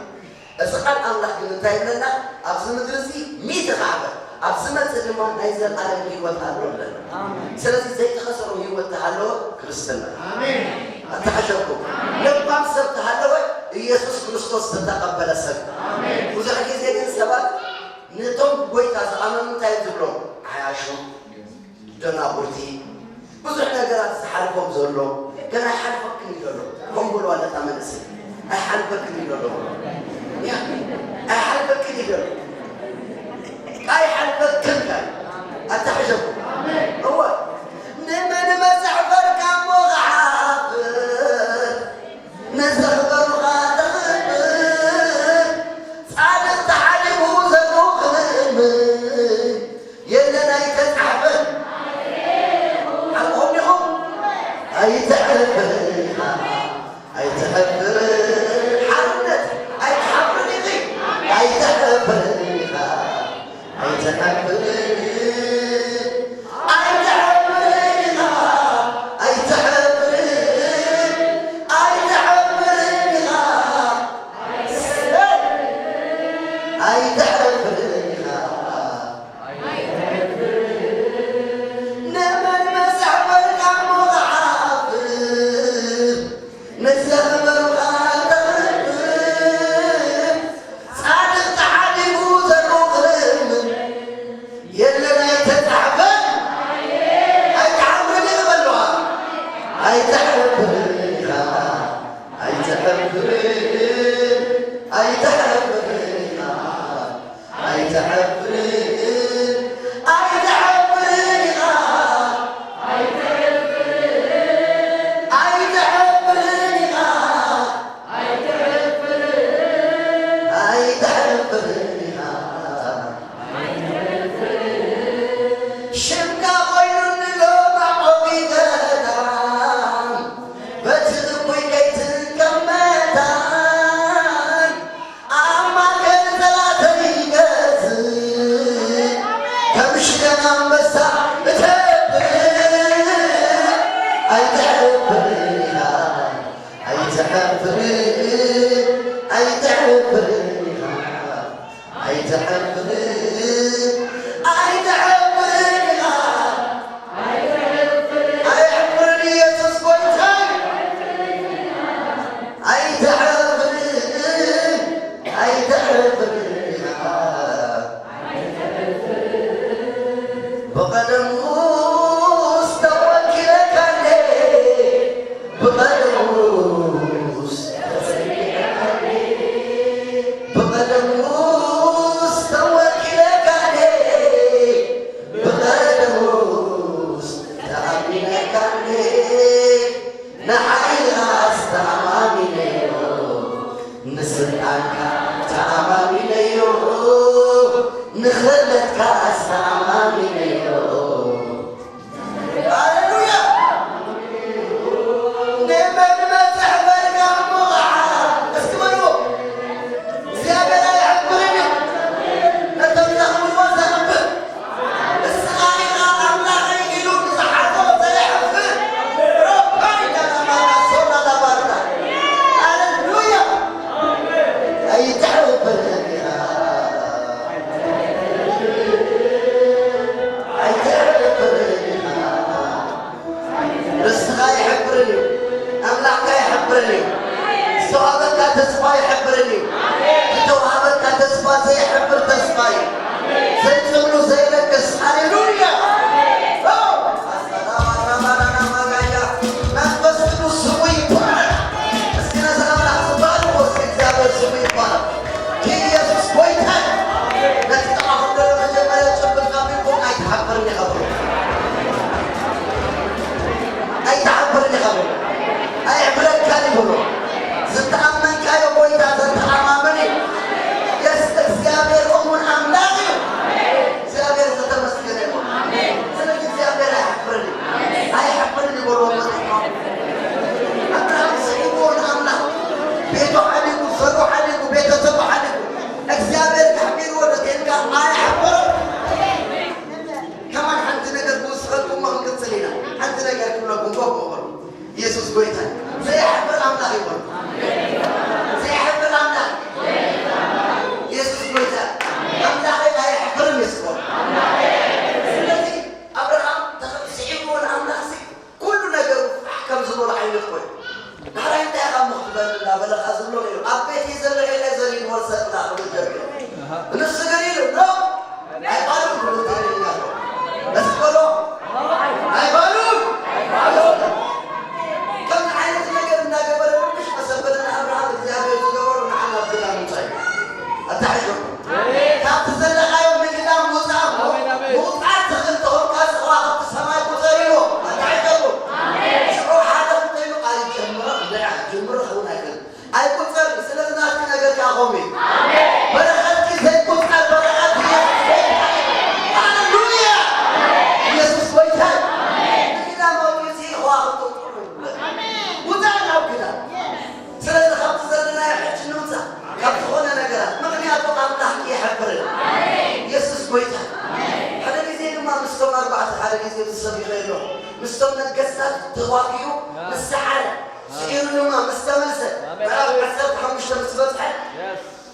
اسقال الله كنتاي لنا ابزمت رزي 100 غابه ابزمت دما نايزل على هيوت الله لنا سلازي زي تخسروا هيوت الله كريستنا امين اتحشكم لبام سبت هالو ኢየሱስ ክርስቶስ ተቀበለ ሰብ አሜን ወዘር ጊዜ ግን ሰባት ነቶም ጎይታ ዘአመኑ ታይዝብሎ አያሹ ደናቁርቲ ብዙ ነገራት ተሐልፎም ዘሎ ገና ሐልፈክን ይደሎ ቆምብሎ አለ ተመለሰ አይሐልፈክን ይደሎ ያ አይሐልፈክን ይደሎ አይሐልፈክን አታሕጀቡ አሜን هو ነመን መጽሐፈር ካሞ غعاب نزخبر ሓደ ግዜ ዝሰብይኸ ኢሎ ምስቶም ነገስታት ተዋጊኡ ምስሓረ ስዒሩ ድማ ምስ ተመልሰ ምዕራፍ 15 ምስ በፅሐ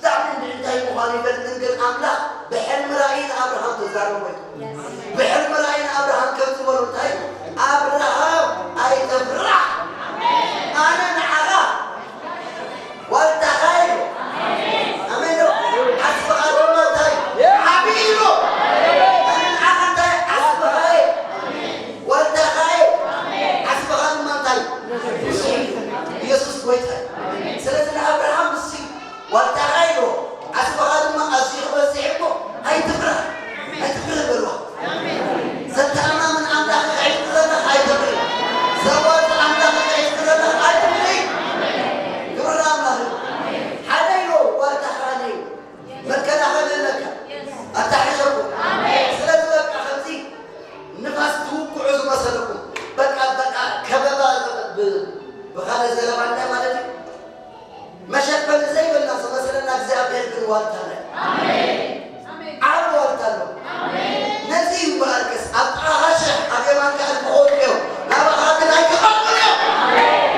ብጣዕሚ እንታይ ምዃኑ ይፈልጥን ግን ኣምላኽ ብሕልሚ ራእይ ንኣብርሃም ተዛረበ ብሕልሚ ራእይ ንኣብርሃም ከም ዝበሎ እንታይ ኣብርሃም ኣይተፍራሕ ኣነ ንዓኻ ዋልታኻ ኢሉ ኣሜን ዶ ዓስበኻ ድማ እንታይ ዓብዪ ኢሉ ኣነ ንዓኻ እንታይ ዓስበኻ ዋልታኻ ዓስበኻ ድማ እንታይ ኢየሱስ ጎይታ ስለዚ ንኣብርሃም ምስ ዋልታኻ ኢሉ ዓስበኻ ድማ ኣዝዩ ክበዝሕ እሞ ኣይትፍራሕ በልዋ ዘተኣማምን ኣምላኽ ክዕድቅ ዘለኻ ኣይትፍሪ ዘዋፅ ኣምላኽ ክዕድቅ ዘለኻ ኣይትፍሪ ግብሪ ኣምላኽ ሓደ ኢሎ ዋልታኻ ነዩ መከላኸለለካ ኣታሓሸኩም ስለዚ በቃ ከምዚ ንፋስ ትውቅዑ ዝመሰለኩም በቃ ከበባ ብካልእ ዘለባ እንታይ ማለት እዩ መሸፈኒ ዘይብልና ዝመስለና እግዚኣብሔር ግን ዋልታ ነ ዓብ ዋልታ ኣሎ ነዚ ይበኣርክስ ኣብ ጥራኻሸሕ ኣብ የማንካ ኣልክኾኑ እዮም ናባኻ ግን ኣይክቐልቁን እዮም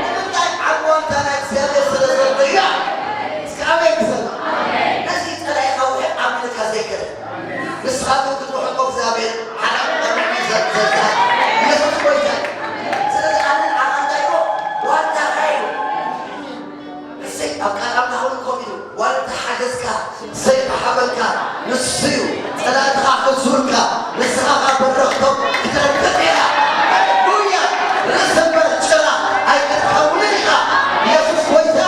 ንምንታይ ዓብ ዋልታ ናይ እግዚኣብሔር ስለ ዘሎ እያ እስከ ኣበይ ክሰማ ነዚ ፀላኢኻ ውሕድ ዓብልካ ዘይክረ ንስኻትም ክትውሕቆ እግዚኣብሔር ሓላቕ ቀርሚ ዘዛ ኢየሱስ ጎይታ ስለዚ ኣነ ንዓኻ እንታይ ኢሎ ዋልታኻ ኢሉ እሰይ ኣብ ቃል ኣምላኽ እውን ከምኡ ኢሉ ዋልታ ሓገዝካ ዘይተሓበልካ ንሱ እዩ ፀላእትኻ ክዙርካ ንስኻ በረኽቶም ክትረግጥ ኢኻ ሃሌሉያ ርእሲ እምበር ጭራ ኣይትትከውንን ኢኻ ኢየሱስ ጎይታ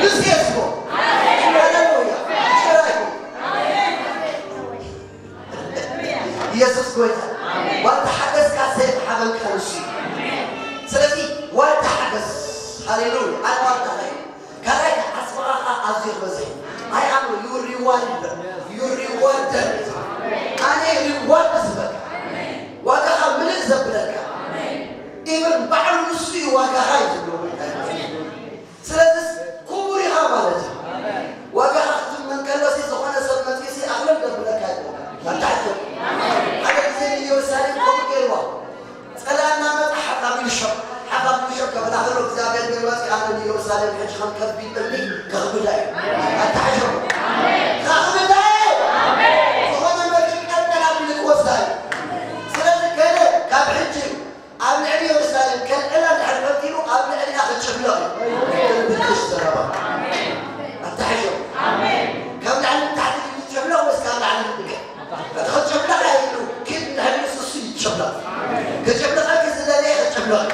ርእሲ የስቦ ሃሌሉያ ጭራ ይኹን ኢየሱስ ጎይታ ዋልታ ሓገዝካ ዘይተሓበልካ ንሱ እዩ ስለዚ ዋልታ ሓገዝ ሃሌሉያ ኣነ ዋልታኻ እዩ ካልኣይ ዓስበኻ ኣዝዩ ክበዝሕ I am your rewarder. Your rewarder. أنا reward سبك. وجهها من الزبلك. Even بعض النسوي وجهها يزبلون. سلسلة كورها مالت. وجهها من كلاسي زخانة سلمت كيسي أغلب زبلك هذا. ما تعرف. هذا زين يوسالي كم كيلوا. سلامنا ما حقا بالشر. حقا بالشر كمان أخلق زابل بالوقت أنا يوسالي حج خم كبير تلي كخبلاي. أتعجب. كخبلاي. فهذا ما يمكن أن نعمل وسائل. سلسلة كذا كابحجي. قبل أن يوسالي كان إلا نحرقتينه قبل أن يأخذ شبلاي. بالكش ترى. أتعجب. كم نعلم تحت الشبلاي بس كم نعلم بك. أخذ شبلاي يقولوا كيف نحل السوسي شبلاي. كشبلاي كذا لا يأخذ شبلاي.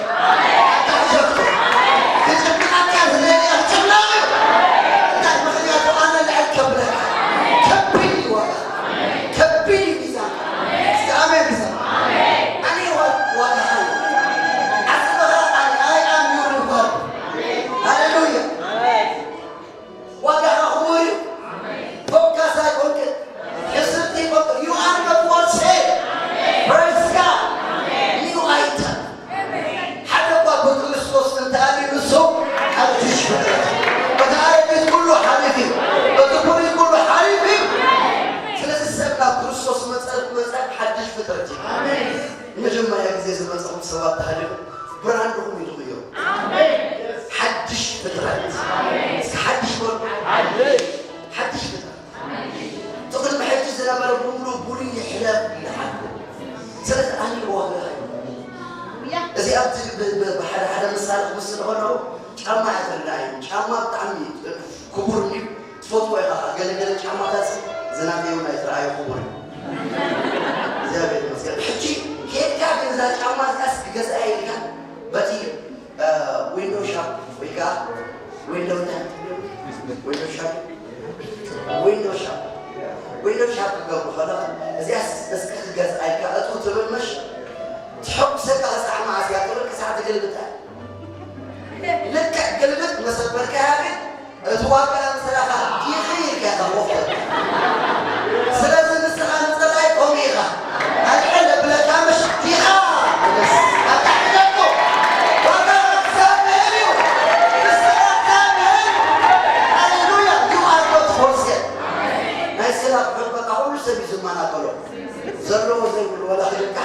زلوا زي ولا خليك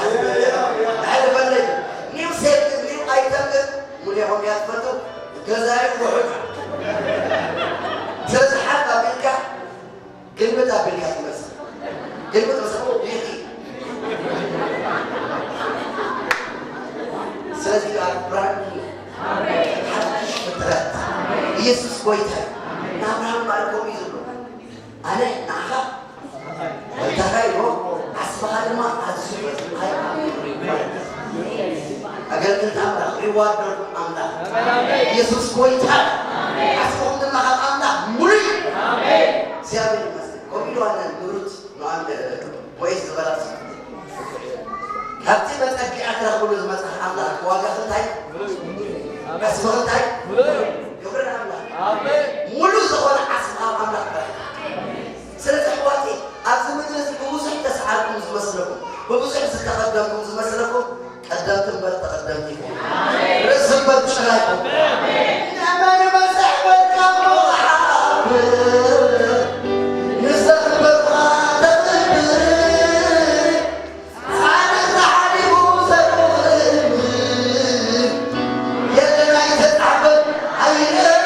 كذا يروح تزحف بالك كلمة بالك مثلا كلمة مثلا هو بيحكي سلسلة أبراهيم حدش فترات يسوس كويتها نابراهيم مالكم يزلوا أنا نعها وتخيلوا أسمع لما أسمع أقل كنت أمرا ريوارد أمرا يسوس كويتها أسمعهم لما أمرا مري سيابي المسجد كوميلو أنا نورت نوعا وإيش زبالات هبتي بتأكي أكرا قولوا زمتها أمرا واقع خلطاي أسمع خلطاي يقولنا أمرا ملو زغونا أسمع أمرا سنة حواتي أبزي مدرسي بوزح تسعالكم زمسلكم بوزح ستقدمكم زمسلكم قدمتم بل تقدمتكم رسم بل تشغلكم نعمان مسح بالكم وحافظ نستقبل خاطب عن الرحل وزرور يلنا يتتعبد عينه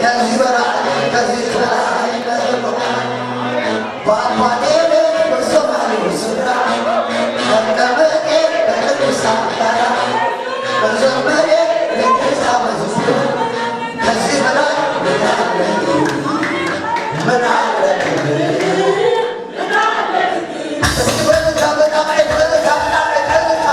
ከዚህ በላይ ከዚህ በላይ በአባቴ ቤት በሰማዩ ስፍራ መቀመጤ በቅዱሳን ጋራ መዘመሬ በጌታ መዝሙር ከዚህ በላይ ምን አለ ምን አለ እስኪ በልታ በጣም በልታ በልታ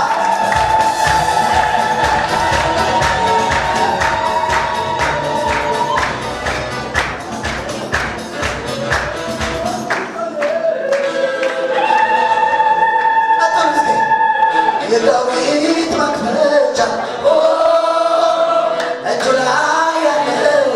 የዳዊት መክፈቻ እጁ ላይ ያለው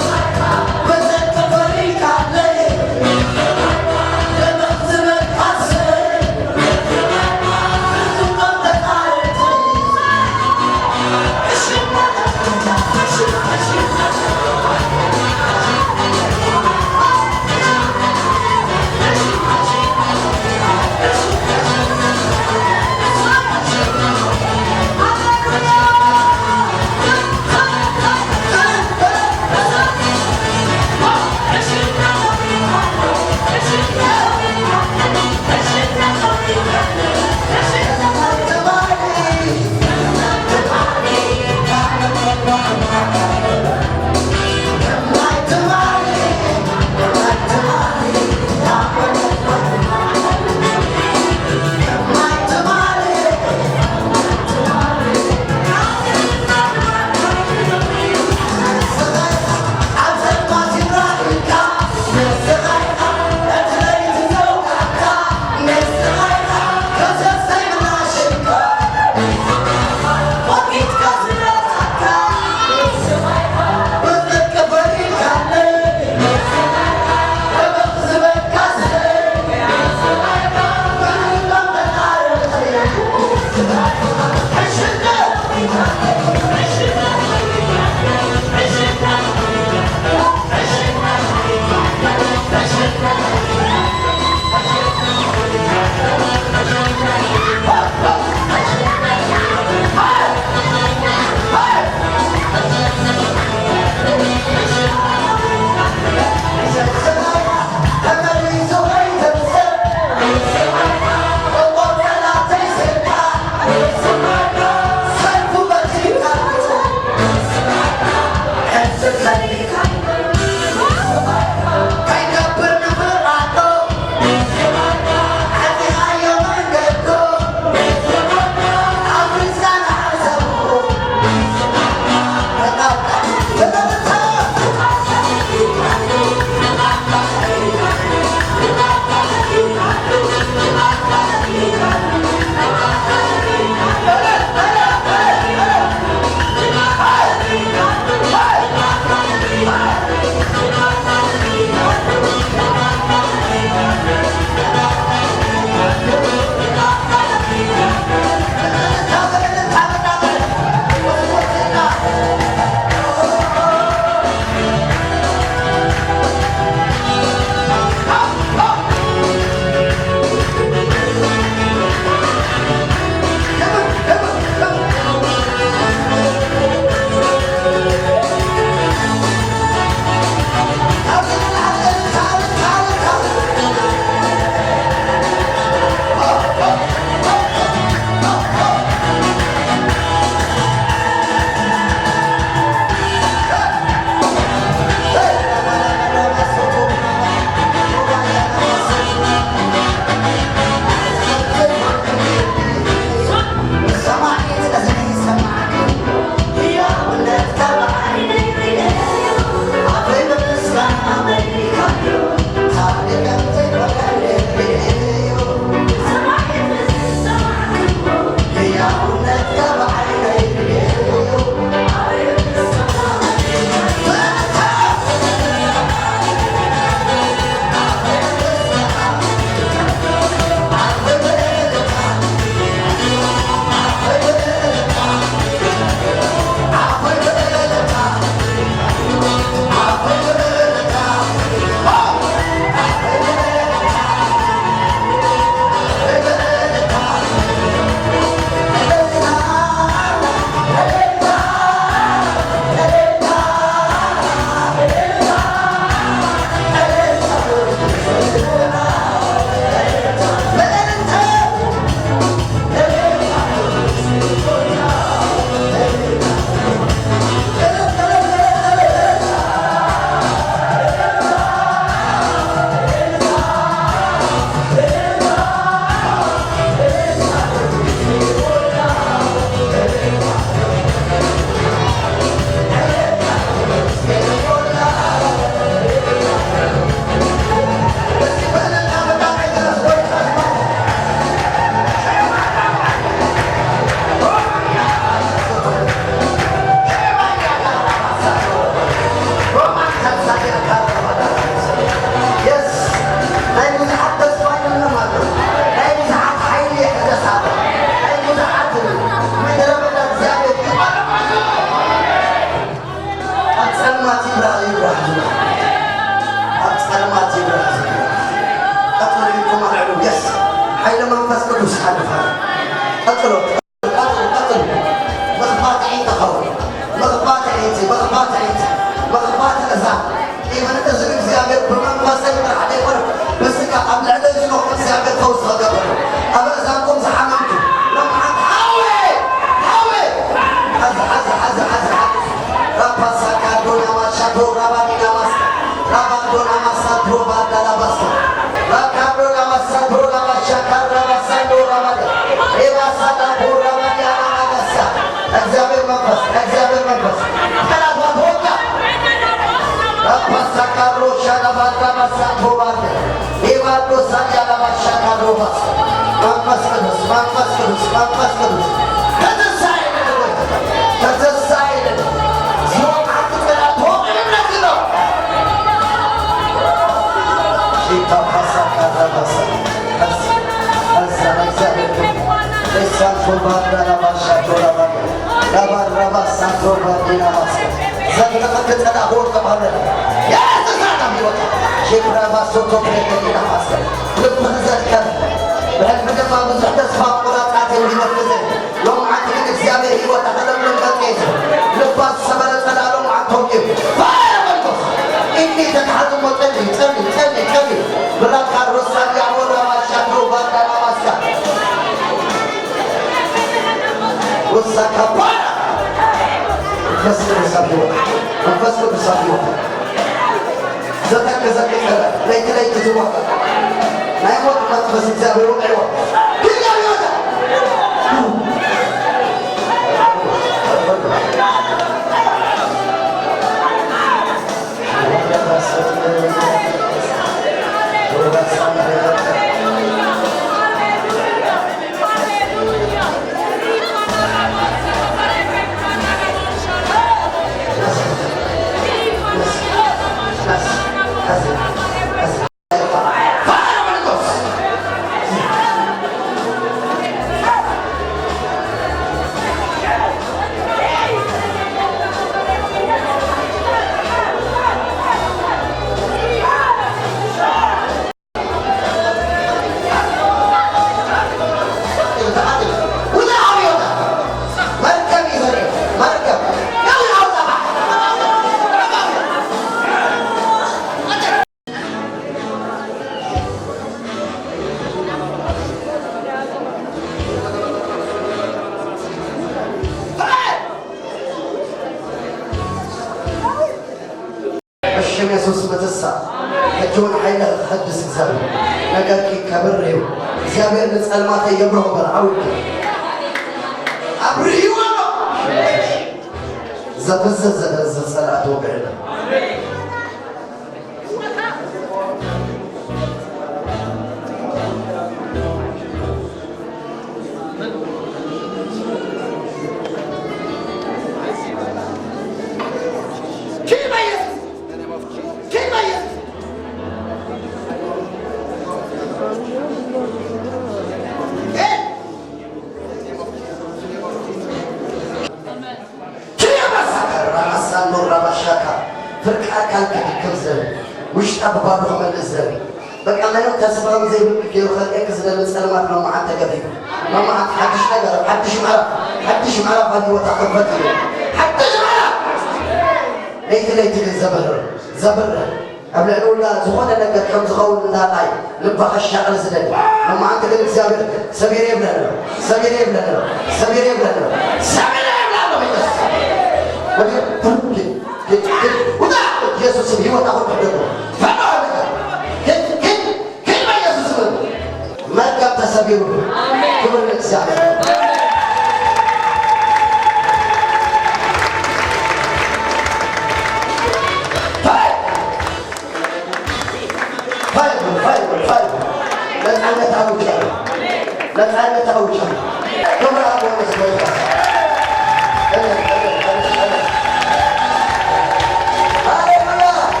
Hallelujah.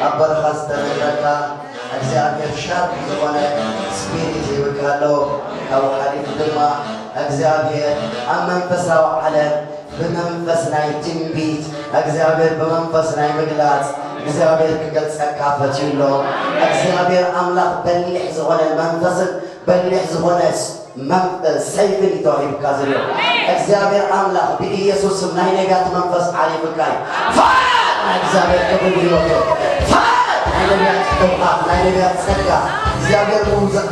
ኣብርሃ ዝተረከ እግዚአብሔር ሻርፕ ዝኾነ ስፒሪት ይውክሎ ካብ ሓሊፉ ድማ እግዚአብሔር ኣብ መንፈሳዊ ዓለም በመንፈስ ናይ ትንቢት እግዚአብሔር በመንፈስ ናይ ምግላጽ እግዚአብሔር ክገልጸካ ፈትዩሎ እግዚአብሔር አምላክ በሊሕ ዝኾነ መንፈስን በሊሕ ዝኾነ ሰይፍን ይተዋሂብካ ዘሎ እግዚአብሔር አምላክ በኢየሱስ ስም ናይ ነጋት መንፈስ ዓሪፍካይ እግዚአብሔር ክብር ይወቶ ናይ ነጋት ቅብዓት ናይ ነጋት ጸጋ እግዚአብሔር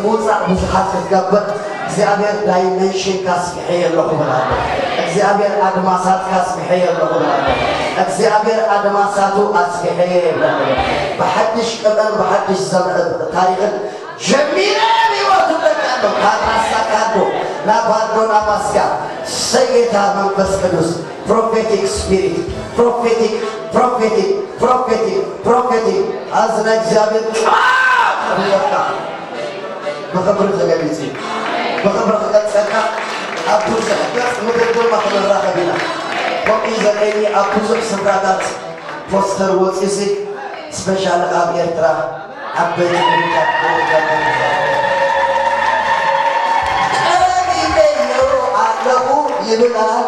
ሙዛዕ ብዙሓት ክትገብር እግዚአብሔር ዳይሜንሽን ካስፍሕየ ኣለኹ ብላለሁ እግዚአብሔር አድማሳት ካስፍሕየ ኣለኹ ብላለሁ እግዚአብሔር አድማሳቱ አስፍሕየ ብላለሁ በሐድሽ ቅበን በሐድሽ ታሪክን ጀሚረ ይወቱ ደቃለሁ ካራሳካዶ ላባዶ ናማስካ ሰይታ መንፈስ ቅዱስ ፕሮፌቲክ ስፒሪት ፕሮፌቲክ አዝነ እግዚአብሔር ይወጣ በክብር ተገልጽ በክብር ተገልጸካ አብዱ ሰላም ምድር ማከመራ ከቢና ወቂ ዘቀኒ አብዱ ስፍራታት ፖስተር ወጪሲ ስፔሻል አብ ኤርትራ አበይ Hallelujah.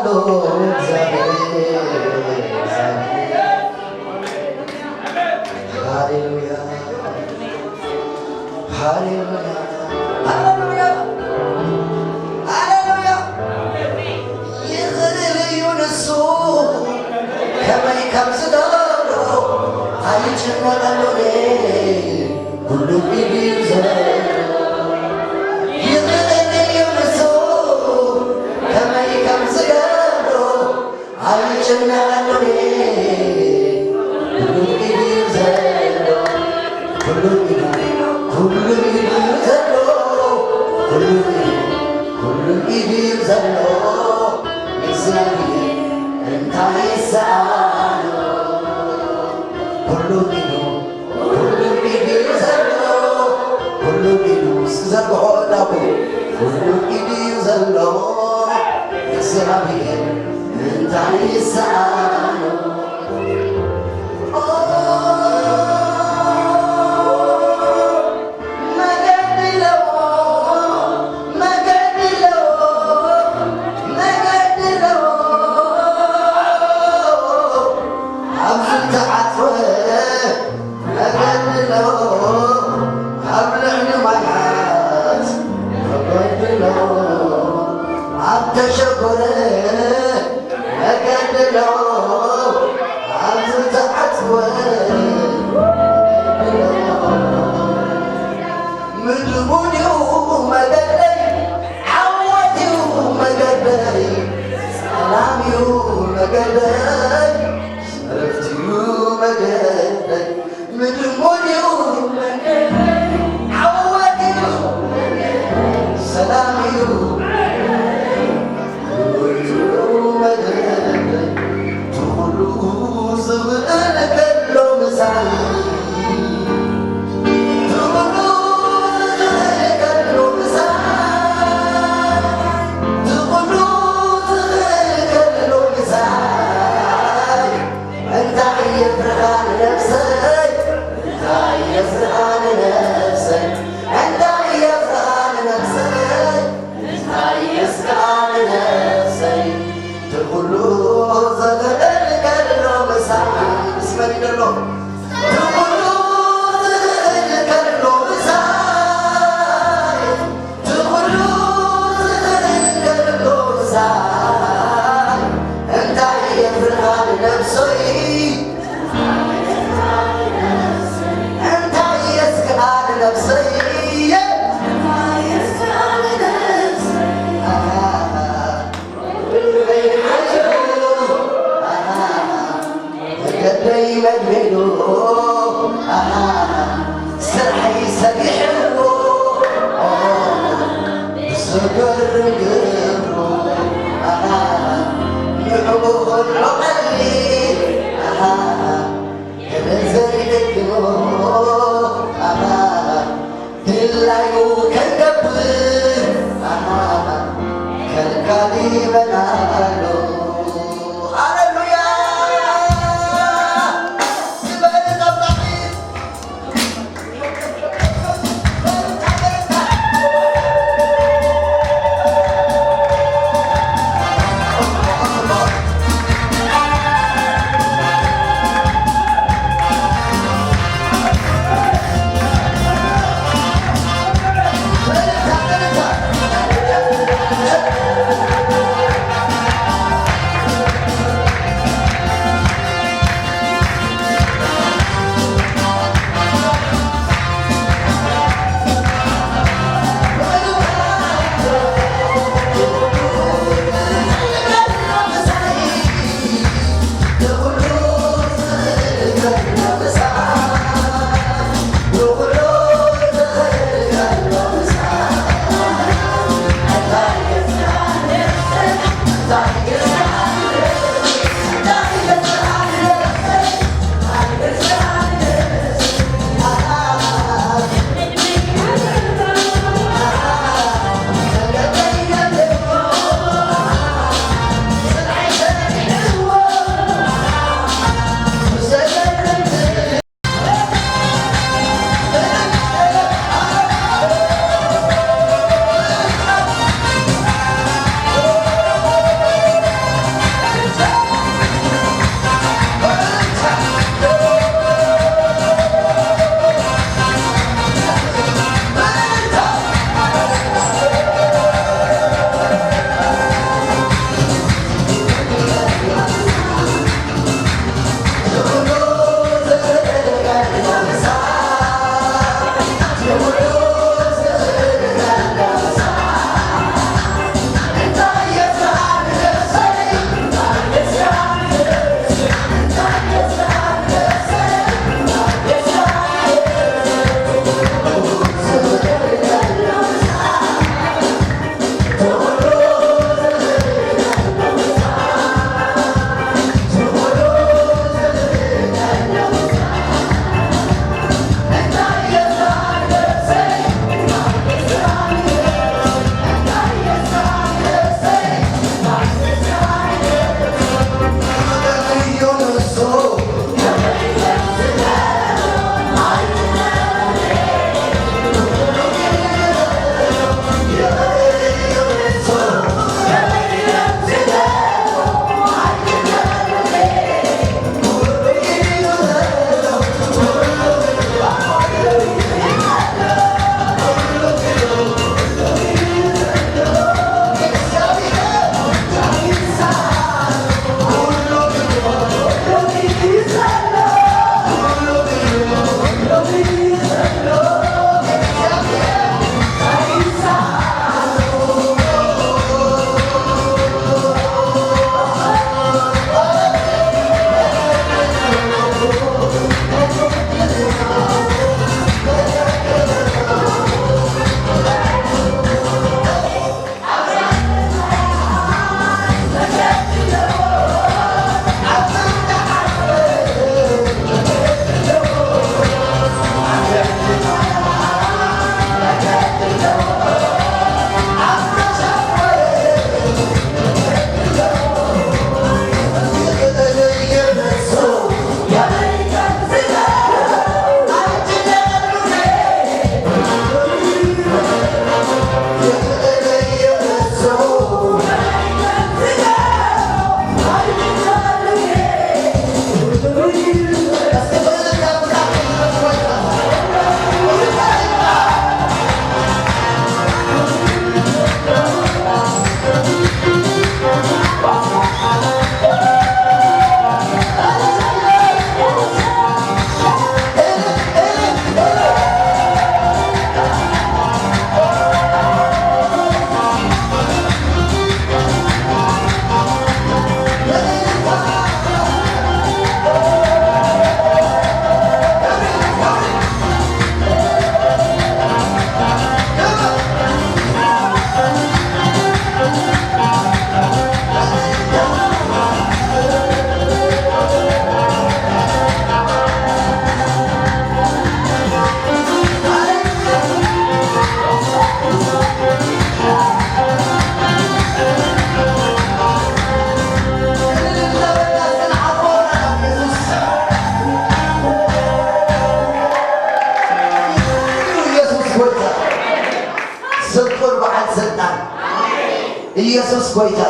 ኢየሱስ ጎይታ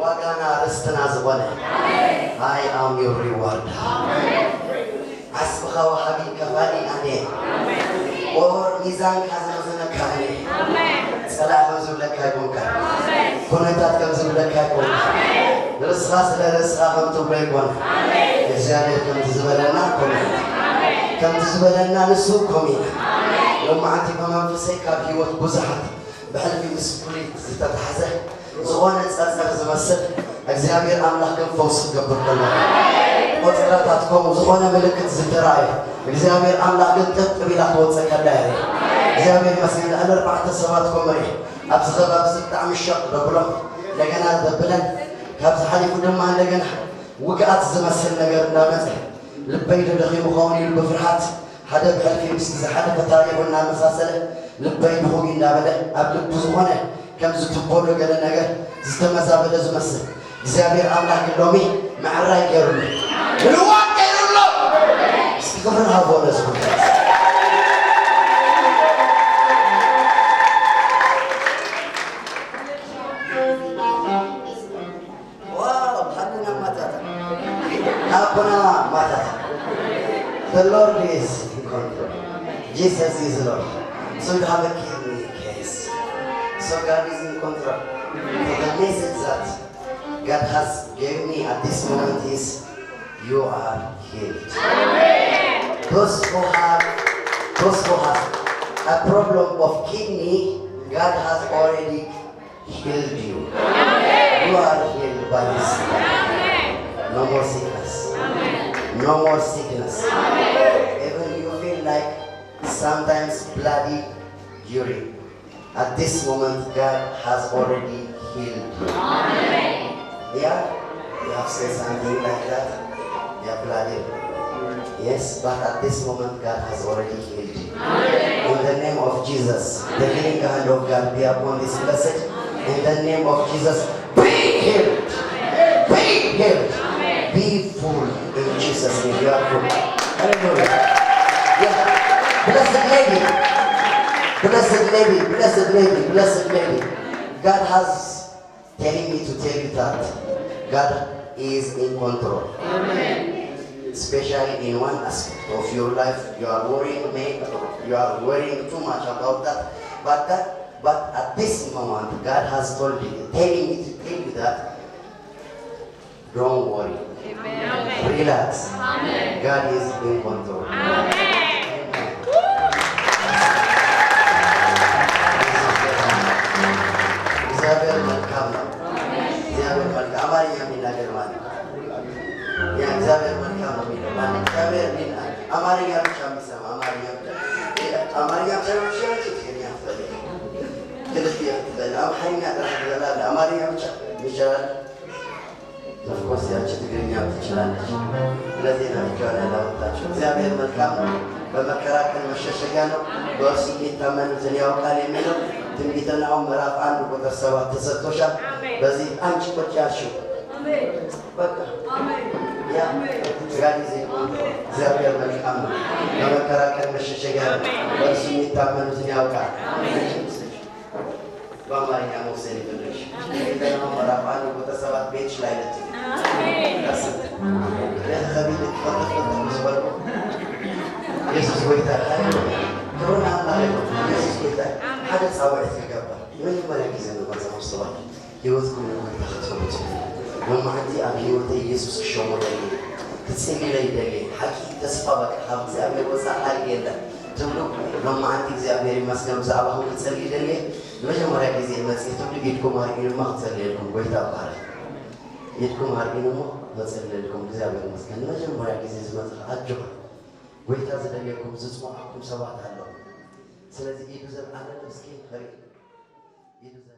ዋጋና ርስትና ዝኮነ I am your reward አስብኻ ወሃቢ ከፋሊ ኣነ ወር ሚዛን ካዘነካ ፀላእ ከም ዝብለካ ይኮንካ ኩነታት ከም ዝብለካ ይኮንካ ርስኻ ስለ ርስኻ ከም ትብሎ ይኮነ እግዚአብሔር ከምቲ ዝበለና ኮነ ከምቲ ዝበለና ንሱ ኮሚና ሎማዓንቲ በመንፈሰይ ካብ ሂወት ብዙሓት ብሕልፊ ምስ ፍሉይ ዝተታሕዘ ዝኾነ ፀርፀር ዝመስል እግዚአብሔር ኣምላኽ ከም ፈውሲ ክገብር ከሎ ቆፅራታትኩም ዝኾነ ምልክት ዝተረኣዩ እግዚአብሔር ኣምላኽ ግን ጥብጥብ ኢላ ክወፅእ ከላ የርኢ እግዚአብሔር ይመስገን ልዕሊ 4 ሰባት ኮመሪ ኣብዚ ከባቢ ብጣዕሚ ሸቕ ደብሎም እንደገና ዘብለን ካብ ዝሓሊፉ ድማ እንደገና ውግኣት ዝመስል ነገር እንዳመፀ ልበይ ደኺሙ ኸውን ኢሉ ብፍርሃት ሓደ ብሕልፊ ምስ ዝሓለፈ ታሪኹ እናመሳሰለ ልበይ ድኹም እንዳበለ ኣብ ልቡ ዝኾነ ከም ዝትበሎ ገለ ነገር ዝተመዛበለ ዝመስል እግዚአብሔር ኣምላኽ ግን ሎሚ መዕራይ ገይሩሉ ልዋጥ ገይሩሎ እስኪ ክብርን ሃቦ ነዚ ጉዳይ The Lord is in control. Jesus is Lord. So you have a kidney case. So God is in control. So the message that God has given me at this moment is, you are healed. Amen. Those who have a problem of kidney, God has already healed you. Amen. You are healed by His name. No more sickness. Amen. No more sickness. Amen. Even you feel like sometimes bloody urine. At this moment, God has already healed you. Amen. Yeah? You have said something like that? Yeah, bloody. Yes, but at this moment, God has already healed you. Amen. In the name of Jesus, the healing hand of God be upon this blessed. In the name of Jesus, be healed. Be healed. Be full in Jesus' name. You are full. Hallelujah. Yeah. Blessed lady. Blessed lady. Blessed lady. Blessed lady. God has telling me to tell you that God is in control. Amen. Especially in one aspect of your life, you are worrying too much about that. But at this moment, God has told you, telling me to tell you that don't worry. Amen. Relax. Amen. God is in control. Amen. እግዚአብሔር መልካም ነው። እግዚአብሔር መልካም አማርኛ የሚናገር ማለት ያ እግዚአብሔር መልካም ነው የሚለው ማለት እግዚአብሔር አማርኛ ብቻ የሚሰማ አማርኛ ብቻ አማርኛ ብቻ ይችላል። ኦፍኮርስ ያቺ ትግርኛ ትችላለች። ለዚህ ነው ጆና ላውጣችሁ። እግዚአብሔር መልካም ነው፣ በመከራከር መሸሸጊያ ነው፣ በእርሱ የሚታመኑትን ያውቃል የሚለው ትንቢተ ናሆም ምዕራፍ 1 ቁጥር 7 ተሰጥቶሻል። በዚህ አንቺ ቁጭ ያልሽው በቃ ያ እግዚአብሔር መልካም ነው፣ በመከራከር መሸሸጊያ ነው፣ በእርሱ የሚታመኑትን ያውቃል። በአማርኛ መውሰድ ይፈልግሽ ትንቢተ ናሆም ምዕራፍ 1 ቁጥር 7 ቤትሽ ላይ ለጥ ኢየሱስ ጎይታ ከሆነ ማለት ነው። ኢየሱስ ጎይታ ሓደ ጻውዒት ከገባ የመጀመሪያ ጊዜ ነው ማስተዋል ህይወት ኩሉ ተኸተሉት ወማዕቲ ኣብ ህይወት ኢየሱስ ክሾመለ ትጽልይ ላይ ደለ ሓቂ ተስፋ በቃ ካብ እግዚአብሔር ወፃእ ሓቂ የለን ትብሉ ወማዕቲ እግዚአብሔር ይመስገን ብዛዕባ ክጸልይ ደለ የመጀመሪያ ጊዜ መጽሔት ሁሉ ጌድኩም አርኢንማ ክጸልየልኩም ጎይታ ባረ ጌድኩም አርኢንማ መጸለየልኩም እግዚአብሔር ይመስገን የመጀመሪያ ጊዜ ዝመጽእ አጅብ ጎይታ ዘደለየልኩም ዝጽዋዕኩም ሰባት አለው። ስለዚህ ይብዘር አለ እስኪ ፈሪ ይብዘር